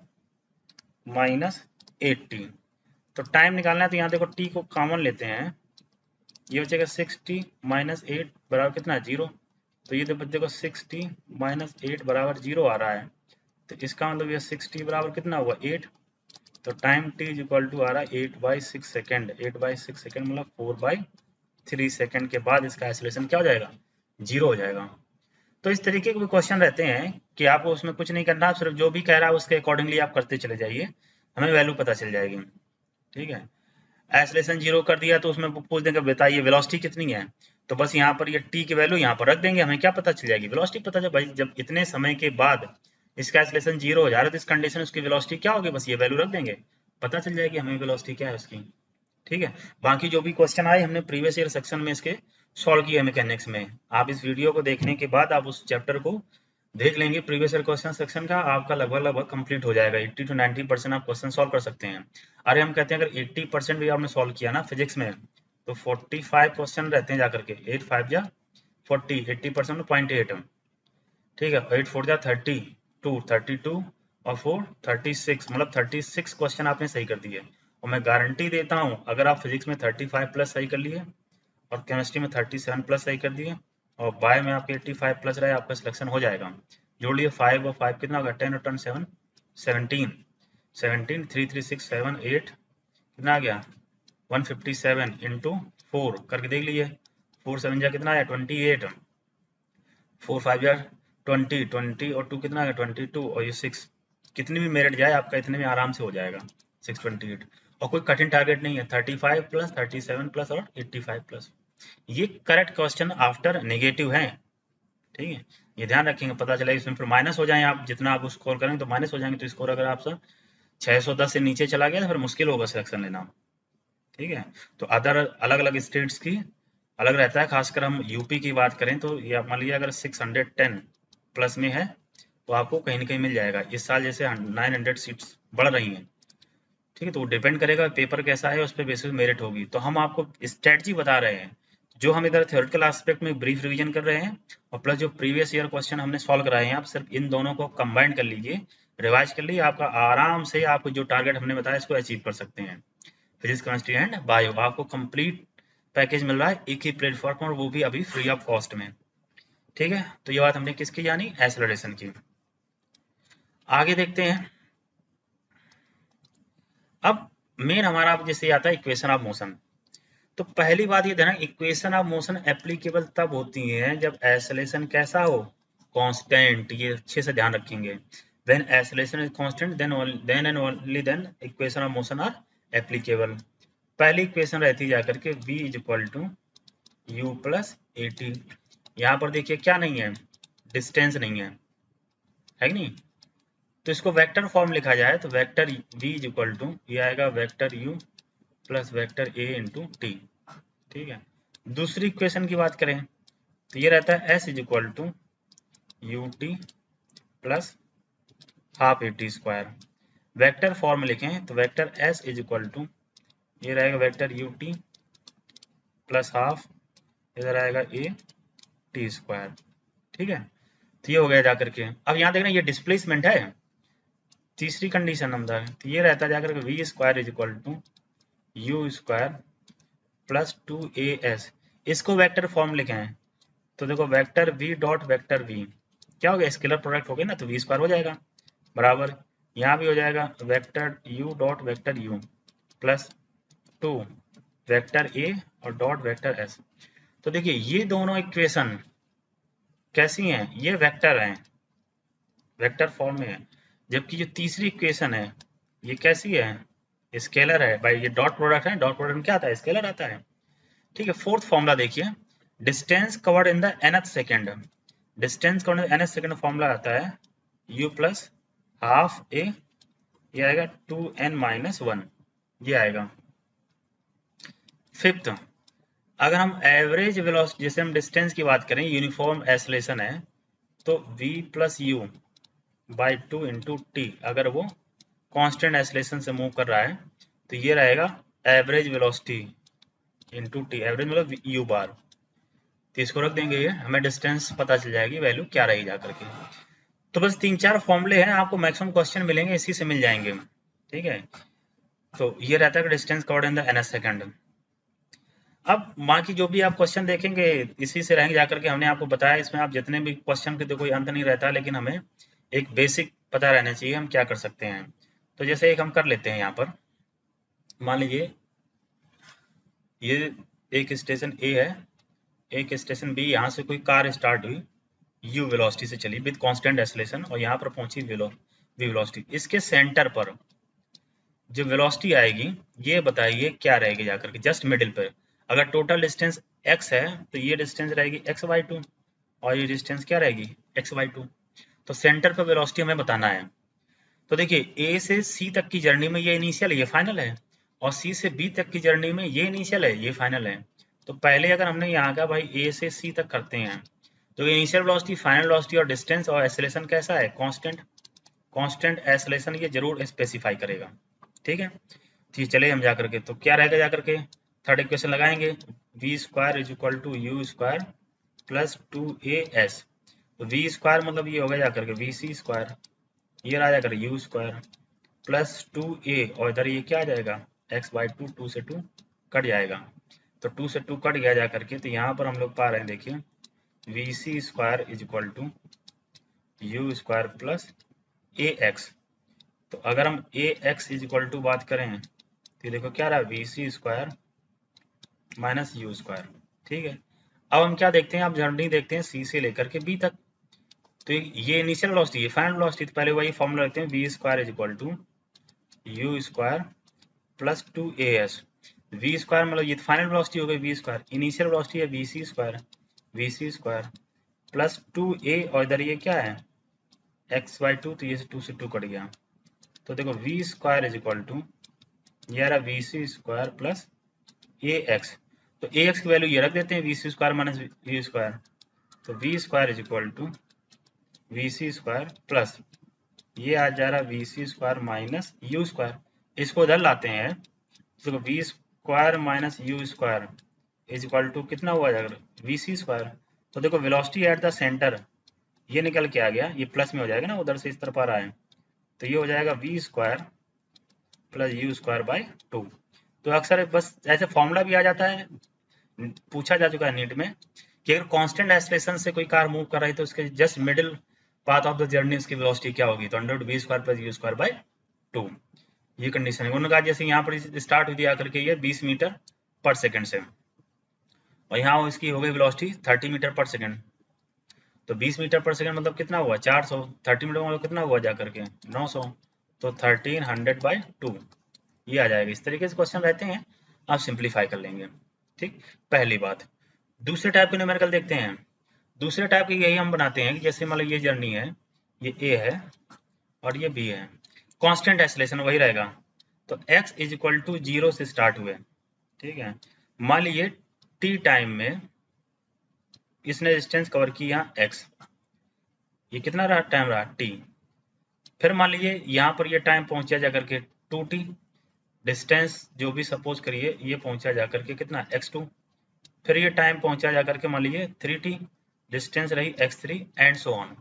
माइनस 8t। तो टाइम निकालना है तो यहाँ देखो t को कॉमन लेते हैं, ये बचेगा 6t माइनस 8 बराबर कितना, जीरो। तो ये देखो 6t माइनस 8 बराबर जीरो आ रहा है, तो इसका मतलब ये 6t बराबर कितना हुआ 8। तो time t is equal to आ रहा है 8/6 सेकेंड, 8/6 सेकेंड मतलब 4/3 सेकेंड के बाद इसका एक्सेलरेशन क्या हो जाएगा, जीरो हो जाएगा। तो इस तरीके के क्वेश्चन रहते हैं कि आपको उसमें कुछ नहीं करना, सिर्फ जो भी कह रहा है उसके अकॉर्डिंगली आप करते चले जाइए, हमें वैल्यू पता चल जाएगी, ठीक है। एक्सेलरेशन जीरो कर दिया तो उसमें पूछ देंगे बताइए वेलोसिटी कितनी है, तो बस यहाँ पर ये टी की वैल्यू यहाँ पर रख देंगे, हमें क्या पता चल जाएगी, वेलोसिटी पता चल भाई। जब इतने समय के बाद इसका एक्सेलरेशन जीरो हो जा रहा है तो इस कंडीशन उसकी वेलोसिटी क्या होगी, बस ये वैल्यू रख देंगे, पता चल जाएगी हमें वेलोसिटी क्या है उसकी, ठीक है। बाकी जो भी क्वेश्चन आए हमने प्रीवियस ईयर सेक्शन में इसके सॉल्व किए मैकेनिक्स में। आप इस वीडियो को देखने के बाद आप उस चैप्टर को देख लेंगे, प्रीवियस ईयर क्वेश्चन सेक्शन का आपका लगभग कंप्लीट हो जाएगा, 80 to 90% आप क्वेश्चन सॉल्व कर सकते हैं। अरे हम कहते हैं अगर 80% भी आपने सॉल्व किया ना फिजिक्स में तो 45 क्वेश्चन रहते हैं जाकर के, 8 5 जा 40, 80% में 0.8, ठीक है। 8 4 जा 32, 32 और 4 36, मतलब 36 क्वेश्चन आपने सही कर दिए, और मैं गारंटी देता हूँ अगर आप फिजिक्स में 35 प्लस सही कर लिए और केमिस्ट्री में 37 प्लस सही कर दिए और बायो में आपके 85 प्लस रहे, आपका सिलेक्शन हो जाएगा। जोड़ लिए 5 और 5 कितना होगा, 10 और 10 7 17 17 3 3 6 7 8 कितना आ गया 157 इंटू 4 करके देख लीजिए। 4 7 जा कितना आया 28, 4 5 जा 20 20 और 2 कितना आ गया 22 और ये 6, कितनी भी मेरिट जाए आपका इतने में आराम से हो जाएगा 628। और कोई कठिन टारगेट नहीं है, 35 प्लस 37 प्लस और 85 प्लस। ये करेक्ट क्वेश्चन आफ्टर नेगेटिव है, ठीक है, ये ध्यान रखेंगे। पता चला इसमें फिर माइनस हो जाए, आप जितना आप स्कोर करेंगे तो माइनस हो जाएंगे, तो स्कोर अगर आपसे 610 से नीचे चला गया तो फिर मुश्किल होगा सिलेक्शन लेना, ठीक है। तो अदर अलग अलग स्टेट्स की अलग रहता है, खासकर हम यूपी की बात करें तो ये मान लीजिए अगर 610 प्लस में है तो आपको कहीं ना कहीं मिल जाएगा। इस साल जैसे 900 सीट्स बढ़ रही हैं, ठीक है, तो वो डिपेंड करेगा पेपर कैसा है, उस पर बेसिस मेरिट होगी। तो हम आपको स्ट्रेटजी बता रहे हैं, जो हम इधर थ्योरेटिकल एस्पेक्ट में ब्रीफ रिवीजन कर रहे हैं और प्लस जो प्रीवियस ईयर क्वेश्चन हमने सॉल्व कराए हैं, आप सिर्फ इन दोनों को कंबाइन कर लीजिए, रिवाइज कर लीजिए, आपका आराम से आपको जो टारगेट हमने बताया इसको अचीव कर सकते हैं। फिजिक्स केमिस्ट्री एंड बायो आपको कंप्लीट पैकेज मिल रहा है एक ही प्लेटफॉर्म पर, वो भी अभी फ्री ऑफ कॉस्ट में, ठीक है। तो ये बात हमने किसकी जानी, एक्सेलरेशन की। आगे देखते हैं। अब मेन हमारा जैसे आता है इक्वेशन ऑफ मोशन। तो पहली बात ये देना, इक्वेशन ऑफ मोशन एप्लीकेबल तब होती है जब एक्सेलरेशन कैसा हो, कांस्टेंट। ये अच्छे से ध्यान रखेंगे। When acceleration is constant then and only then equation of motion are applicable. पहली इक्वेशन रहती है जाकर के v is equal to u plus a t. यहाँ पर देखिए क्या नहीं है, डिस्टेंस नहीं है कि नहीं, तो इसको वेक्टर फॉर्म लिखा जाए तो vector v is equal to ये आएगा vector u plus vector a into t, ठीक है। दूसरी इक्वेशन की बात करें तो ये रहता है s is equal to u t plus half a t square. Vector form लिखें तो vector s is equal to ये रहेगा vector u t plus half इधर आएगा ए टी स्क्वायर, ठीक है। तो ये हो गया जाकर के। अब यहाँ देखना ये डिस्प्लेसमेंट है, तीसरी कंडीशन अंदर, तो ये रहता है जाकर के v square is equal to u square plus 2as। इसको वेक्टर फॉर्म लिखे हैं तो देखो vector v dot vector v क्या हो गया, स्केलर प्रोडक्ट हो गया ना, तो v स्क्वायर हो जाएगा बराबर, यहाँ भी हो जाएगा vector u dot vector u plus 2 vector a और डॉट वेक्टर s। तो देखिए ये दोनों इक्वेशन कैसी हैं, ये वेक्टर हैं, वेक्टर फॉर्म में है, जबकि जो तीसरी इक्वेशन है ये कैसी है, स्केलर है भाई, ये डॉट प्रोडक्ट है, डॉट प्रोडक्ट में क्या आता है, स्केलर आता है, ठीक है। फोर्थ फॉर्मूला देखिए, distance covered in the nth second, distance covered in the nth second formula आता है u प्लस हाफ ए, ये आएगा 2n माइनस 1, ये आएगा। फिफ्थ, अगर हम एवरेज वेलोसिटी, जैसे हम डिस्टेंस की बात करें, यूनिफॉर्म एक्सेलरेशन है तो v plus you by 2 into T, अगर वो कांस्टेंट एक्सेलरेशन से मूव कर रहा है तो ये रहेगा average velocity into T, average मतलब यू बार, तो इसको रख देंगे, ये हमें डिस्टेंस पता चल जाएगी वैल्यू क्या रही जा करके। तो बस 3-4 फॉर्मूले हैं, आपको मैक्सिमम क्वेश्चन मिलेंगे इसी से मिल जाएंगे, ठीक है। तो ये रहता है distance covered in the nth second. अब बाकी जो भी आप क्वेश्चन देखेंगे इसी से रहेंगे जाकर के, हमने आपको बताया इसमें आप जितने भी क्वेश्चन के तो कोई अंत नहीं रहता, लेकिन हमें एक बेसिक पता रहना चाहिए हम क्या कर सकते हैं। तो जैसे एक हम कर लेते हैं, यहाँ पर मान लीजिए ये एक स्टेशन ए है, एक स्टेशन बी, यहाँ से कोई कार स्टार्ट हुई u वेलोसिटी से चली विद कांस्टेंट एक्सेलरेशन और यहाँ पर पहुंची v वेलोसिटी, इसके सेंटर पर जो वेलोसिटी आएगी ये बताइए क्या रहेगी जाकर के जस्ट मिडिल पर। अगर टोटल डिस्टेंस x है तो ये डिस्टेंस रहेगी x/2 और ये डिस्टेंस क्या रहेगी x/2। तो सेंटर पर वेलोसिटी हमें बताना है। तो देखिए a से c तक की जर्नी में ये इनिशियल है, ये फाइनल है, और c से b तक की जर्नी में ये इनिशियल है, ये फाइनल है। तो पहले अगर हमने यहाँ का भाई a से c तक करते हैं तो इनिशियल वेलोसिटी, फाइनल वेलोसिटी और डिस्टेंस और एक्सेलरेशन कैसा है, कांस्टेंट, कांस्टेंट एक्सेलरेशन ये जरूर स्पेसिफाई करेगा, ठीक है। तो ये चले हम जाकर के, तो क्या रहेगा जाकर के, थर्ड इक्वेशन लगाएंगे, v square is equal to u square plus 2as। तो v स्क्वायर मतलब ये होगा जाकर के vc स्क्वायर, ये रहा जाकर u स्क्वायर प्लस 2a और इधर ये क्या आ जाएगा एक्स बाई टू, 2 से 2 कट जाएगा, तो 2 से 2 कट गया जा करके, तो यहाँ पर हम लोग पा रहे हैं, देखिए v C square is equal to u square plus A x. तो अगर हम a x is equal to बात करें तो देखो क्या रहा, we C square minus you square. ठीक है, अब हम क्या देखते हैं, आप जर्नी देखते हैं सी से लेकर के बी तक। तो ये इनिशियल वेलोसिटी है, फाइनल वेलोसिटी, तो पहले वही फॉर्मूला रखते हैं, v square is equal to u square plus 2as। V square मतलब ये फाइनल वेलोसिटी हो गई वी स्क्वायर, इनिशियल वेलोसिटी है वी सी स्क्वायर प्लस 2a, और इधर ये क्या है x बाई 2, तो ये 2 से 2 कट गया। तो देखो V square is equal to ये रहा we C square plus A x. तो ए एक्स की वैल्यू ये रख देते हैं, वी सी स्क्वायर माइनस वी स्क्वायर, तो V square is equal to V C square plus ये आ जा रहा we C square minus you square. इसको इधर लाते हैं, तो V square minus you square is equal to कितना हुआ जाएगा, वी सी स्क्वायर। तो देखो वेलोसिटी एट द सेंटर ये निकल के आ गया, ये प्लस में हो जाएगा ना, उधर से इस तरफ आ रहा है, तो ये हो जाएगा v square plus u square by 2। तो अक्सर बस ऐसे फॉर्मूला भी आ जाता है, पूछा जा चुका है नीट में कि अगर कांस्टेंट एक्सेलरेशन से कोई कार मूव कर रही है तो उसके just middle path of the journey उसकी वेलोसिटी क्या होगी, तो under v square plus u square by 2। ये कंडीशन है। उन्होंने कहा जैसे यहाँ पर स्टार्ट हुई थी आकर के ये 20 मीटर पर सेकंड से, और यहाँ इसकी हो गई वेलोसिटी 30 मीटर पर सेकंड। तो 20 मीटर पर सेकंड मतलब कितना हुआ 400, 30 मीटर मतलब कितना हुआ जाकर के 900, तो 1300 बाई 2 ये आ जाएगा। इस तरीके से क्वेश्चन रहते हैं, आप सिंप्लीफाई कर लेंगे। ठीक, पहली बात। दूसरे टाइप के न्यूमेरिकल देखते हैं। दूसरे टाइप के यही हम बनाते हैं कि जैसे मतलब ये जर्नी है, ये ए है और ये बी है, कांस्टेंट एक्सेलरेशन वही रहेगा, तो x इज इक्वल टू 0 से स्टार्ट हुए। ठीक है, मान लीजिए t टाइम में इसने डिस्टेंस कवर किया x, ये कितना रहा टाइम रहा t। फिर मान लीजिए यहाँ पर ये टाइम पहुंचा जाकर के 2t, डिस्टेंस जो भी सपोज करिए ये पहुंचा जाकर के कितना x2। फिर ये टाइम पहुंचा जाकर के मान लीजिए 3t, डिस्टेंस रही x3 एंड सो ऑन।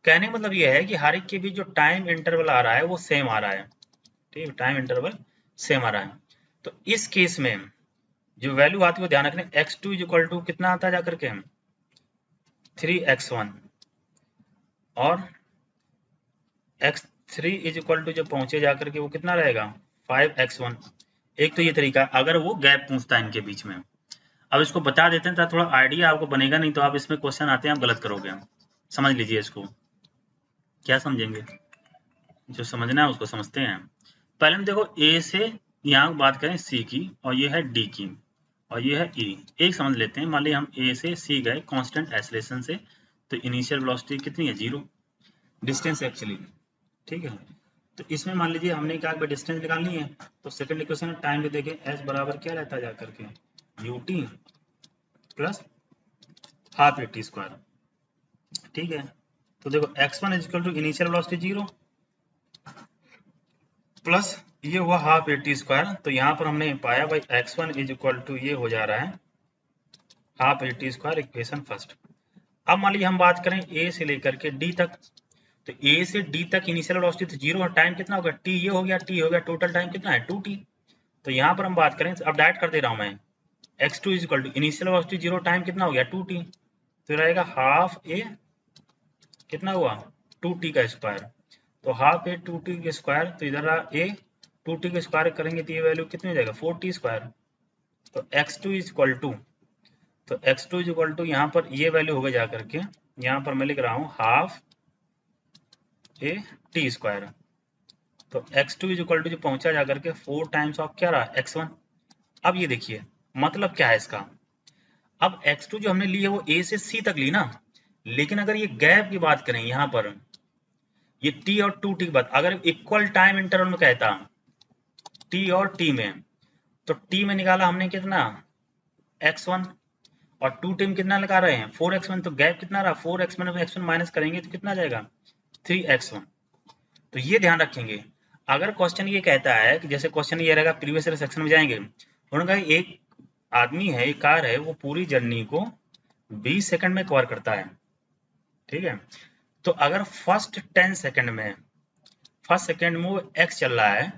कहने का मतलब ये है कि हर एक के बीच जो टाइम इंटरवल आ रहा है वो सेम आ रहा है। ठीक है, टाइम इंटरवल सेम आ रहा है। तो इस केस में जो वैल्यू आती है वो ध्यान रखना, x2 इज इक्वल टू कितना आता है जाकर के 3x1 और x3 इज इक्वल टू जो पहुंचे जाकर के वो कितना रहेगा 5x1। एक तो ये तरीका, अगर वो गैप पूछता है इनके बीच में। अब इसको बता देते हैं ताकि थोड़ा आइडिया आपको बनेगा, नहीं तो आप इसमें क्वेश्चन आते हैं आप गलत करोगे। समझ लीजिए इसको, क्या समझेंगे, जो समझना है उसको समझते हैं। पहले हम देखो ए से यहाँ बात करें सी की, और ये है डी की, और ये है ई। एक समझ लेते हैं, मान लीजिए हम ए से सी गए कांस्टेंट एक्सेलरेशन से, तो इनिशियल वेलोसिटी कितनी है 0, डिस्टेंस एक्चुअली। ठीक है, तो इसमें मान लीजिए हमने कहा कि डिस्टेंस निकालनी है, तो सेकंड इक्वेशन टाइम पे देखें एस बराबर क्या रहता है जाकर के ut plus half a t square. ठीक है, तो देखो x1 is equal to initial velocity 0 plus ये हुआ हाफ ए टी स्क्वायर। तो यहाँ पर हमने पाया भाई x1 इज इक्वल टू ये हो जा रहा है half a t square, equation first. अब मान लीजिए हम बात करें ए से लेकर के डी तक, तो ए से डी तक इनिशियल वेलोसिटी तो 0 और टाइम कितना होगा t, ये हो गया t हो गया, टोटल टाइम कितना है 2t। तो यहाँ पर हम बात करें, अब डायरेक्ट कर दे रहा हूँ मैं, x2 is equal to initial velocity 0, time कितना हो गया 2t, तो रहेगा हाफ ए कितना हुआ 2t का स्क्वायर, तो हाफ ए 2t के स्क्वायर, तो इधर a 2t के स्क्वायर करेंगे तो ये वैल्यू कितनी हो जाएगा 4t स्क्वायर। तो x2 इज इक्वल टू, तो x2 इज इक्वल टू यहाँ पर ये वैल्यू हो गई जाकर के, यहाँ पर मैं लिख रहा हूँ हाफ ए टी स्क्वायर। तो x2 इज इक्वल टू जो पहुंचा जाकर के 4 टाइम्स ऑफ क्या रहा x1। अब ये देखिए मतलब क्या है इसका, अब x2 जो हमने ली है वो a से c तक ली ना, लेकिन अगर ये गैप की बात करें यहाँ पर ये t और 2t की बात, अगर इक्वल टाइम इंटरवल में कहता t और t में, तो t में निकाला हमने कितना x1 और 2t में कितना लगा रहे हैं 4x1, तो गैप कितना रहा 4x1 में x1 माइनस करेंगे तो कितना जाएगा 3x1। तो ये ध्यान रखेंगे, अगर क्वेश्चन ये कहता है कि जैसे क्वेश्चन ये रहेगा प्रीवियस ईयर सेक्शन में जाएंगे, उन्होंने कहा एक आदमी है, एक कार है, वो पूरी जर्नी को 20 सेकंड में कवर करता है। ठीक है, तो अगर फर्स्ट 10 सेकंड में, फर्स्ट सेकंड में वो x चल रहा है,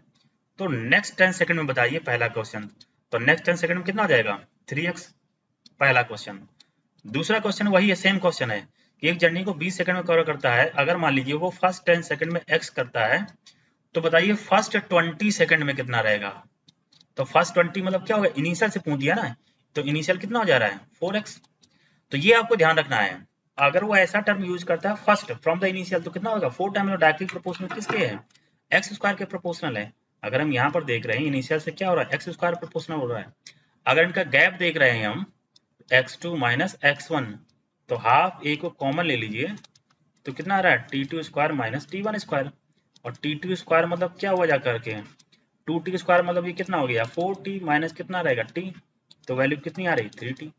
तो नेक्स्ट 10 सेकंड में बताइए पहला क्वेश्चन। तो नेक्स्ट 10 सेकंड में कितना हो जाएगा 3x, पहला क्वेश्चन। दूसरा क्वेश्चन वही है, सेम क्वेश्चन है कि एक जर्नी को 20 सेकंड में कवर करता है, अगर मान लीजिए वो फर्स्ट 10 सेकंड में x करता है, तो बताइए फर्स्ट 20 सेकंड में कितना रहेगा। तो फर्स्ट 20 मतलब क्या होगा, इनिशियल से पूछ दिया ना, तो इनिशियल कितना हो जा रहा है 4x। तो ये आपको ध्यान रखना है, अगर वो ऐसा टर्म यूज करता है फर्स्ट फ्रॉम द इनिशियल, तो कितना होगा 4 टाइम डायरेक्टली प्रोपोर्शनल किसके है, एक्स स्क्वायर के प्रोपोर्शनल है। अगर हम यहाँ पर देख रहे हैं इनिशियल से क्या हो रहा है, एक्स स्क्वायर प्रोपोर्शनल हो रहा है। अगर इनका गैप देख रहे हैं हम x2 माइनस x1, तो हाफ ए को कॉमन ले लीजिए, तो कितना आ रहा है t2 square minus t1 square. और t2 स्क्वायर मतलब क्या हुआ जा करके 2t स्क्वायर, मतलब ये कितना हो गया 4t माइनस कितना रहेगा t, तो वैल्यू कितनी आ रही 3t।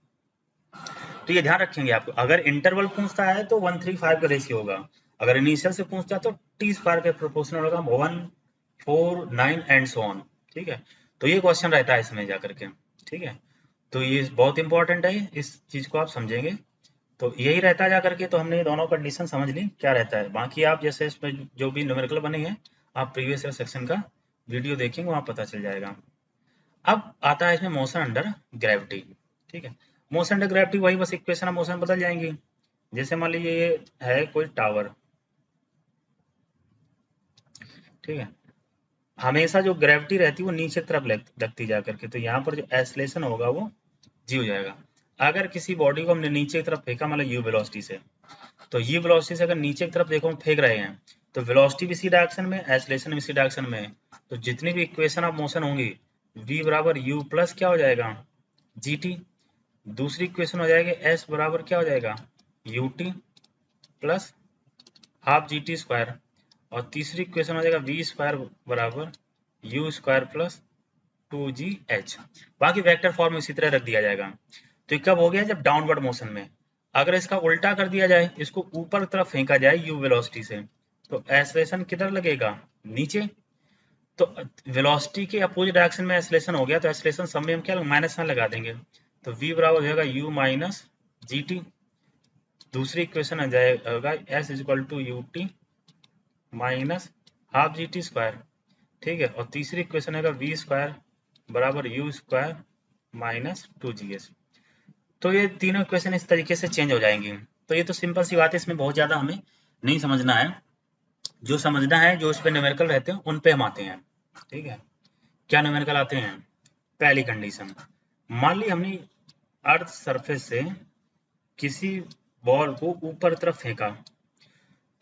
तो ये ध्यान रखेंगे आपको, अगर इंटरवल पूछता है तो 1:3:5 का रेशियो होगा, अगर इनिशियल से पूछता है तो टी स्क्वायर के प्रोपोर्शनल होगा 1, 4, 9 एंड सो ऑन। ठीक है, तो ये क्वेश्चन रहता है इसमें जाकर के। ठीक है, तो ये बहुत इंपॉर्टेंट है, इस चीज को आप समझेंगे। तो यही रहता है जाकर के, तो हमने ये दोनों कंडीशन समझ ली क्या रहता है। बाकी आप जैसे इसमें जो भी न्यूमेरिकल बने हैं, आप प्रीवियस ईयर सेक्शन का वीडियो देखेंगे, वहां पता चल जाएगा। अब आता है इसमें मोशन अंडर ग्रेविटी। ठीक है, मोशन अंडर ग्रेविटी वही बस इक्वेशन ऑफ मोशन बदल जाएंगी। जैसे मान लीजिए ये है कोई टावर, ठीक है, हमेशा जो ग्रेविटी रहती है वो नीचे तरफ लगती जा करके, तो यहाँ पर जो एक्सेलरेशन होगा वो जी हो जाएगा। अगर किसी बॉडी को हमने नीचे की तरफ फेंका, मतलब यू वेलोसिटी से, तो यू वेलोसिटी से अगर नीचे की तरफ देखो हम फेंक रहे हैं, तो वेलोसिटी भी इसी डायरेक्शन में, एक्सेलरेशन भी इसी डायरेक्शन में, तो जितनी भी इक्वेशन ऑफ मोशन होंगी v बराबर u प्लस क्या हो जाएगा gt। दूसरी इक्वेशन हो जाएगी s बराबर क्या हो जाएगा ut plus half g t square. और तीसरी इक्वेशन हो जाएगा v स्क्वायर बराबर u स्क्वायर प्लस 2gh। बाकी वेक्टर फॉर्म इसी तरह रख दिया जाएगा। तो ये कब हो गया, जब डाउनवर्ड मोशन में। अगर इसका उल्टा कर दिया जाए, इसको ऊपर तरफ फेंका जाए u वेलोसिटी से, तो एक्सेलरेशन किधर लगेगा नीचे। तो वेलोसिटी के अपोजिट डायरेक्शन में एक्सेलरेशन हो गया, तो एक्सेलरेशन सब में हम क्या माइनस वन लगा देंगे, तो v बराबर हो जाएगा u माइनस जी टी। दूसरी इक्वेशन आ जाएगा s equal to u t minus half g t square. ठीक है, और तीसरी इक्वेशन आएगा v स्क्वायर बराबर u स्क्वायर माइनस 2gh। तो ये तीनों इक्वेशन इस तरीके से चेंज हो जाएंगी। तो ये तो सिंपल सी बात है, इसमें बहुत ज्यादा हमें नहीं समझना है, जो समझना है जो इस पे न्यूमेरिकल रहते हैं उन पे हम आते हैं। ठीक है, क्या न्यूमेरिकल आते हैं। पहली कंडीशन, मान ली हमने अर्थ सरफेस से किसी बॉल को ऊपर तरफ फेंका,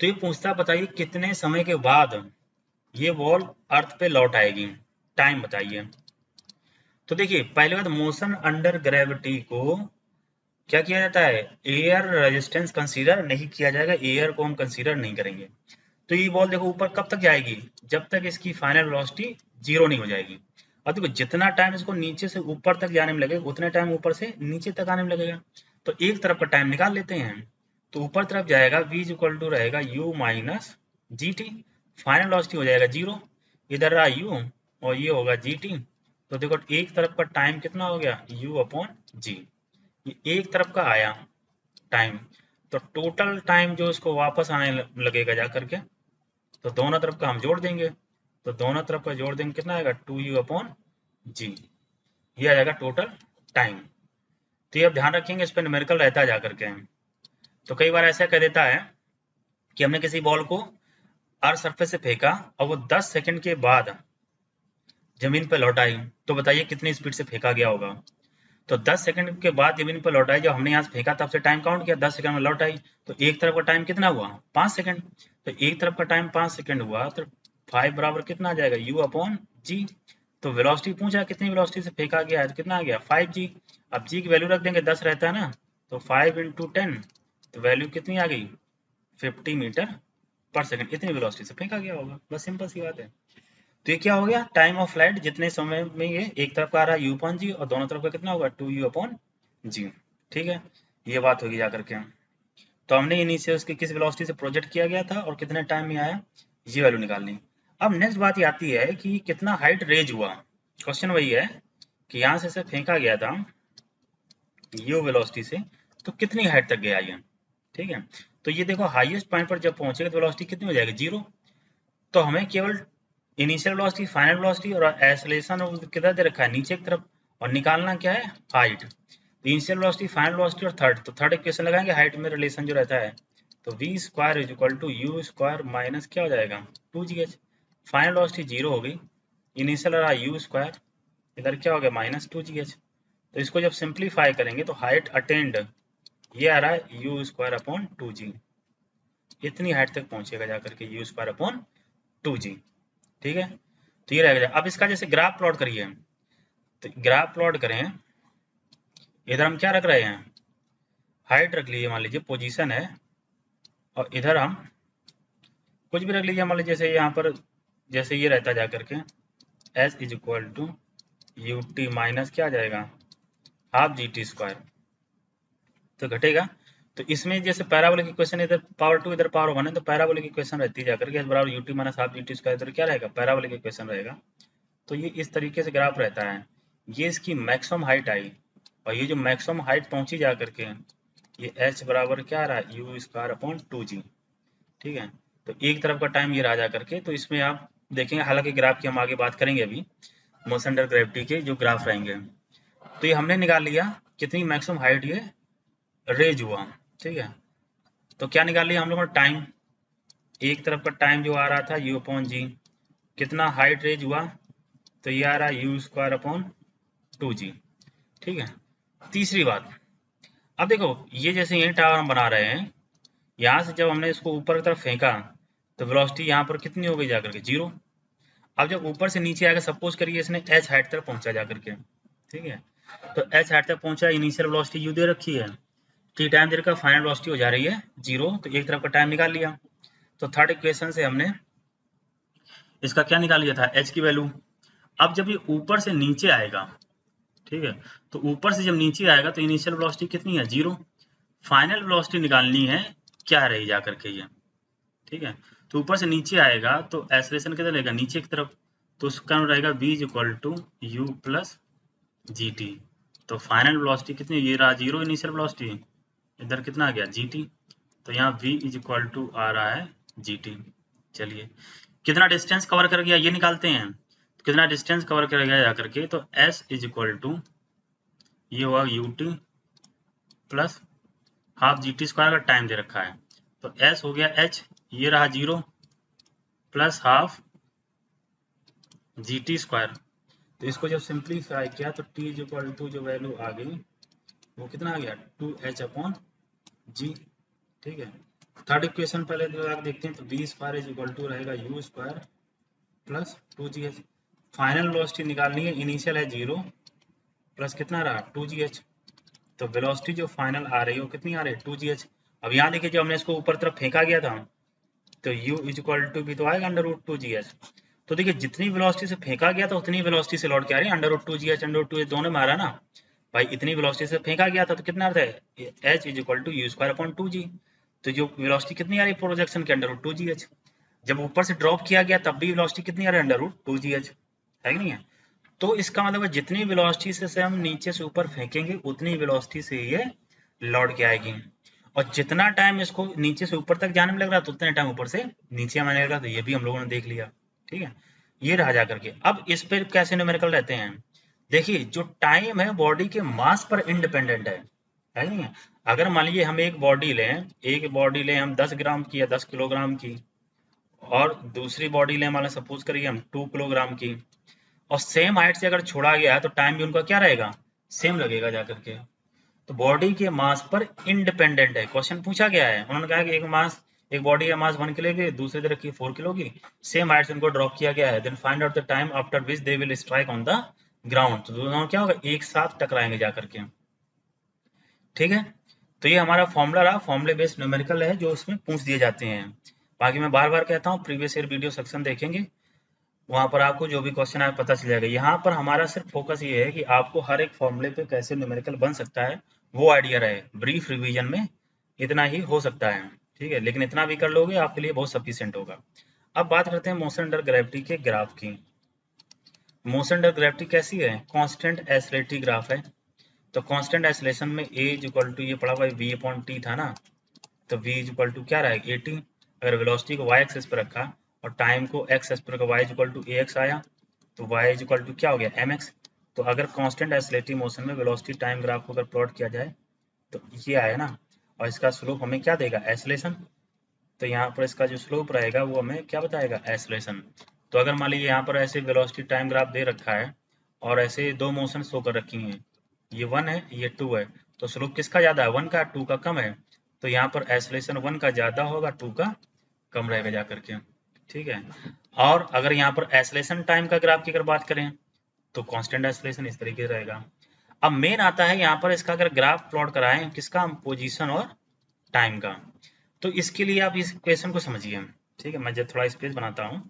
तो ये पूछता बताइए कितने समय के बाद ये बॉल अर्थ पे लौट आएगी, टाइम बताइए। तो देखिए पहले बात, मोशन अंडर ग्रेविटी को क्या किया जाता है, एयर रेजिस्टेंस कंसीडर नहीं किया जाएगा, एयर को हम कंसीडर नहीं करेंगे। तो ये बॉल देखो ऊपर कब तक जाएगी, जब तक इसकी फाइनल वेलोसिटी जीरो नहीं हो जाएगी। और देखो जितना टाइम इसको नीचे से ऊपर तक जाने में लगेगा, उतने टाइम ऊपर से नीचे तक आने में लगेगा। तो एक तरफ का टाइम निकाल लेते हैं, तो ऊपर तरफ जाएगा v इक्वल टू रहेगा u minus g T, final velocity हो जाएगा जीरो, इधर रहा u और ये होगा जी टी। तो देखो एक तरफ का टाइम कितना हो गया u अपॉन जी, ये एक तरफ का आया टाइम। तो टोटल टाइम जो इसको वापस आने लगेगा जा करके, तो दोनों तरफ का हम जोड़ देंगे, तो दोनों तरफ का जोड़ देंगे कितना आएगा 2u अपॉन जी, ये आ जाएगा टोटल टाइम। तो ये अब ध्यान रखेंगे, इस पर न्यूमेरिकल रहता है जाकर के। तो कई बार ऐसा कह देता है कि हमने किसी बॉल को अर्थ सरफेस से फेंका और वो 10 सेकंड के बाद जमीन पर लौट आई, तो बताइए कितनी स्पीड से फेंका गया होगा। तो 10 सेकंड के बाद जमीन पर लौट आई, जब हमने यहाँ से फेंका तब से टाइम काउंट किया, 10 सेकंड में लौट आई, तो एक तरफ का टाइम कितना हुआ 5 सेकंड। तो एक तरफ का टाइम 5 सेकंड हुआ, तो 5 बराबर कितना आ जाएगा u अपॉन जी। तो वेलोसिटी पूछा कितनी वेलोसिटी से फेंका गया है, तो कितना आ गया 5g। अब g की वैल्यू रख देंगे, 10 रहता है ना, तो 5 × 10, तो वैल्यू कितनी आ गई 50 मीटर पर सेकंड, इतनी वेलोसिटी से फेंका गया होगा। बस सिंपल सी बात है। तो ये क्या हो गया, टाइम ऑफ फ्लाइट जितने समय में ये एक तरफ का आ रहा है u अपॉन जी, और दोनों तरफ का कितना होगा 2u अपॉन जी। ठीक है, ये बात होगी जाकर के। तो हमने इनिशियल उसके किस वेलोसिटी से प्रोजेक्ट किया गया था और कितने टाइम में आया, ये वैल्यू निकालनी। अब नेक्स्ट बात ये आती है कि कितना हाइट रेज हुआ। क्वेश्चन वही है कि यहाँ से इसे फेंका गया था u वेलोसिटी से, तो कितनी हाइट तक गया ये। ठीक है, तो ये देखो हाईएस्ट पॉइंट पर जब पहुंचेगा तो वेलोसिटी कितनी हो जाएगी जीरो। तो हमें केवल इनिशियल वेलोसिटी, फाइनल वेलोसिटी और एक्सेलरेशन किधर दे रखा है, नीचे की तरफ, और निकालना क्या है, height. Initial velocity, final velocity और थर्ड, तो थर्ड इक्वेशन लगाएंगे, हाइट में रिलेशन जो रहता है, तो v square is equal to u square minus क्या हो जाएगा 2gh। फाइनल वेलोसिटी 0 हो गई, इनिशियल रहा यू स्क्वायर, इधर क्या हो गया माइनस 2gh। तो इसको जब सिंप्लीफाई करेंगे तो हाइट अटेंड ये आ रहा है यू स्क्वायर अपॉन 2g, इतनी हाइट तक पहुंचेगा जाकर के यू स्क्वायर अपॉन 2g। ठीक है, तो ये रहेगा। अब इसका जैसे ग्राफ प्लॉट करिए, तो ग्राफ प्लॉट करें, इधर हम क्या रख रहे हैं, हाइट रख लीजिए, मान लीजिए पोजीशन है, और इधर हम कुछ भी रख लीजिए, मान लीजिए जैसे यहाँ पर जैसे ये रहता जा करके s is equal to u t minus क्या आ जाएगा हाफ जी टी स्क्वायर, तो घटेगा। तो इसमें जैसे पैराबोलिक इक्वेशन इधर पावर 2 इधर पावर 1 है, तो पैराबोलिक इक्वेशन रहती है जाकर के एस बराबर you t minus half g t square, इधर क्या रहेगा पैराबोलिक इक्वेशन रहेगा। तो ये इस तरीके से ग्राफ रहता है, ये इसकी मैक्सिमम हाइट आई, और ये जो मैक्सिमम हाइट पहुंची जा करके ये h बराबर क्या आ रहा है यू स्क्वायर अपॉन 2g। ठीक है, तो एक तरफ का टाइम ये रहा जा करके, तो इसमें आप देखेंगे, हालांकि ग्राफ की हम आगे बात करेंगे अभी, मोशन अंडर ग्रेविटी के जो ग्राफ रहेंगे। तो ये हमने निकाल लिया कितनी मैक्सिमम हाइट ये रेज हुआ। ठीक है, तो क्या निकाल लिया हम लोगों ने, टाइम, एक तरफ का टाइम जो आ रहा था u अपॉन जी, कितना हाइट रेज हुआ, तो ये आ रहा है यू स्क्वायर अपॉन 2g। ठीक है, तीसरी बात, अब देखो ये जैसे यही टावर हम बना रहे हैं, यहाँ से जब हमने इसको ऊपर की तरफ फेंका तो वेलोसिटी यहाँ पर कितनी हो गई जाकर के 0। अब जब ऊपर से नीचे आएगा, सपोज करिए इसने h हाइट तक पहुंचा जाकर के, ठीक है, तो h हाइट तक पहुंचा, इनिशियल वेलोसिटी u दे रखी है, t टाइम दे रखा, फाइनल वेलोसिटी हो जा रही है 0, तो एक तरफ का टाइम निकाल लिया। तो थर्ड इक्वेशन से हमने इसका क्या निकाल लिया था, h की वैल्यू। अब जब ये ऊपर से नीचे आएगा, ठीक है, तो ऊपर से जब नीचे आएगा तो इनिशियल वेलोसिटी कितनी है 0, फाइनल वेलोसिटी निकालनी है क्या रही जा करके ये। ठीक है, तो ऊपर से नीचे आएगा तो एक्सेलरेशन किधर रहेगा, नीचे की तरफ, तो उसका रहेगा v is equal to u plus g t. तो फाइनल वेलोसिटी कितनी, ये रहा 0 इनिशियल वेलोसिटी, इधर कितना आ गया gt, तो यहाँ v इज इक्वल टू आ रहा है gt। चलिए कितना डिस्टेंस कवर कर गया ये निकालते हैं, तो कितना डिस्टेंस कवर कर गया जाकर के, तो s इज इक्वल टू ये हुआ you t plus half g t square का टाइम दे रखा है, तो s हो गया h, ये रहा 0 plus half g t square. तो इसको जब सिंप्लीफाई किया तो t इज इक्वल टू जो वैल्यू आ गई वो कितना आ गया 2h अपॉन जी। ठीक है, थर्ड इक्वेशन पहले लगा देखते हैं, तो v square is equal to रहेगा u square plus 2gh। Final velocity निकालनी है, इनिशियल है 0 प्लस कितना रहा 2gh, तो वेलोसिटी जो फाइनल आ रही है वो कितनी आ रही है 2gh। अब यहाँ देखिए, जब हमने इसको ऊपर तरफ फेंका गया था तो u इज इक्वल टू भी तो आएगा अंडर रूट 2gh। तो देखिए जितनी वेलोसिटी से फेंका गया था उतनी वेलोसिटी से लौट के आ रही है, under root 2gh under root 2 दोनों में आ रहा ना भाई, इतनी वेलोसिटी से फेंका गया था तो कितना आता है h is equal to u square upon 2g। तो जो वेलोसिटी कितनी आ रही है प्रोजेक्शन के अंडर रूट 2gh, जब ऊपर से ड्रॉप किया गया तब भी वेलोसिटी कितनी आ रही है अंडर रूट 2gh, है कि नहीं है। तो इसका मतलब है जितनी वेलोसिटी से हम नीचे से ऊपर फेंकेंगे उतनी वेलोसिटी से ये लौट के आएगी, और जितना टाइम इसको नीचे से ऊपर तक जाने में लग रहा है तो उतने टाइम ऊपर से नीचे आने लगा, तो ये भी हम लोगों ने देख लिया। ठीक है, ये रहा जा करके। अब इस पर कैसे न्यूमेरिकल रहते हैं, देखिए जो टाइम है बॉडी के मास पर इंडिपेंडेंट है नहीं है। अगर मान लीजिए हम एक बॉडी लें हम 10 ग्राम की या 10 किलोग्राम की, और दूसरी बॉडी लें मान लो सपोज करिए हम 2 किलोग्राम की, और सेम हाइट से अगर छोड़ा गया है तो टाइम भी उनका क्या रहेगा, सेम लगेगा जाकर के। तो बॉडी के मास पर इंडिपेंडेंट है, क्वेश्चन पूछा गया है, उन्होंने कहा कि एक बॉडी का मास 1 किलो की, दूसरी तरह की 4 किलो की, सेम हाइट से उनको ड्रॉप किया गया है, then find out the time after which they will strike on the ground. तो दोनों क्या होगा, एक साथ टकराएंगे जाकर के। ठीक है, तो ये हमारा फॉर्मूला रहा, फॉर्मूले बेस्ड न्यूमेरिकल है जो उसमें पूछ दिए जाते हैं। बाकी मैं बार बार कहता हूँ प्रीवियस ईयर वीडियो सेक्शन देखेंगे, वहां पर आपको जो भी क्वेश्चन आए पता चल जाएगा। यहाँ पर हमारा सिर्फ फोकस ये है कि आपको हर एक फॉर्मूले पे कैसे न्यूमेरिकल बन सकता है वो आइडिया रहे, ब्रीफ रिवीजन में इतना ही हो सकता है। ठीक है, लेकिन इतना भी कर लोगे आपके लिए बहुत सफिशिएंट होगा। अब बात करते हैं मोशन अंडर ग्रेविटी के ग्राफ की। मोशन अंडर ग्रेविटी कैसी है, कांस्टेंट एक्सेलरेटिव ग्राफ है। तो कांस्टेंट एक्सेलरेशन में a इज इक्वल टू ये पड़ा हुआ v अपॉन टी था ना, तो v इज इक्वल टू क्या रहेगा 80। अगर वेलोसिटी को y एक्सिस पर रखा और टाइम को एक्स एस पर y equal to a x आया, तो वाई इक्वल टू क्या हो गया एम एक्स। तो अगर कांस्टेंट एक्सेलरेटिंग मोशन में वेलोसिटी टाइम ग्राफ को अगर प्लॉट किया जाए तो ये आया ना, और इसका स्लोप हमें क्या देगा एक्सेलरेशन। तो यहाँ पर इसका जो स्लोप रहेगा वो हमें क्या बताएगा एक्सेलरेशन। तो अगर मान लीजिए यहाँ पर ऐसे वेलोसिटी टाइम ग्राफ दे रखा है और ऐसे दो मोशन शो कर रखी हैं, ये 1 है ये 2 है, तो स्लोप किसका ज़्यादा है 1 का 2 का कम है। तो यहाँ पर एक्सेलरेशन 1 का ज़्यादा होगा 2 का कम रहेगा जा करके, ठीक है। और अगर यहाँ पर एक्सेलरेशन टाइम का ग्राफ की अगर बात करें तो कांस्टेंट एक्सेलरेशन इस तरीके से रहेगा। अब मेन आता है यहाँ पर इसका अगर ग्राफ प्लॉट कराएं किसका पोजीशन और टाइम का, तो इसके लिए आप इस क्वेश्चन को समझिए, ठीक है। मैं जब थोड़ा स्पेस बनाता हूँ,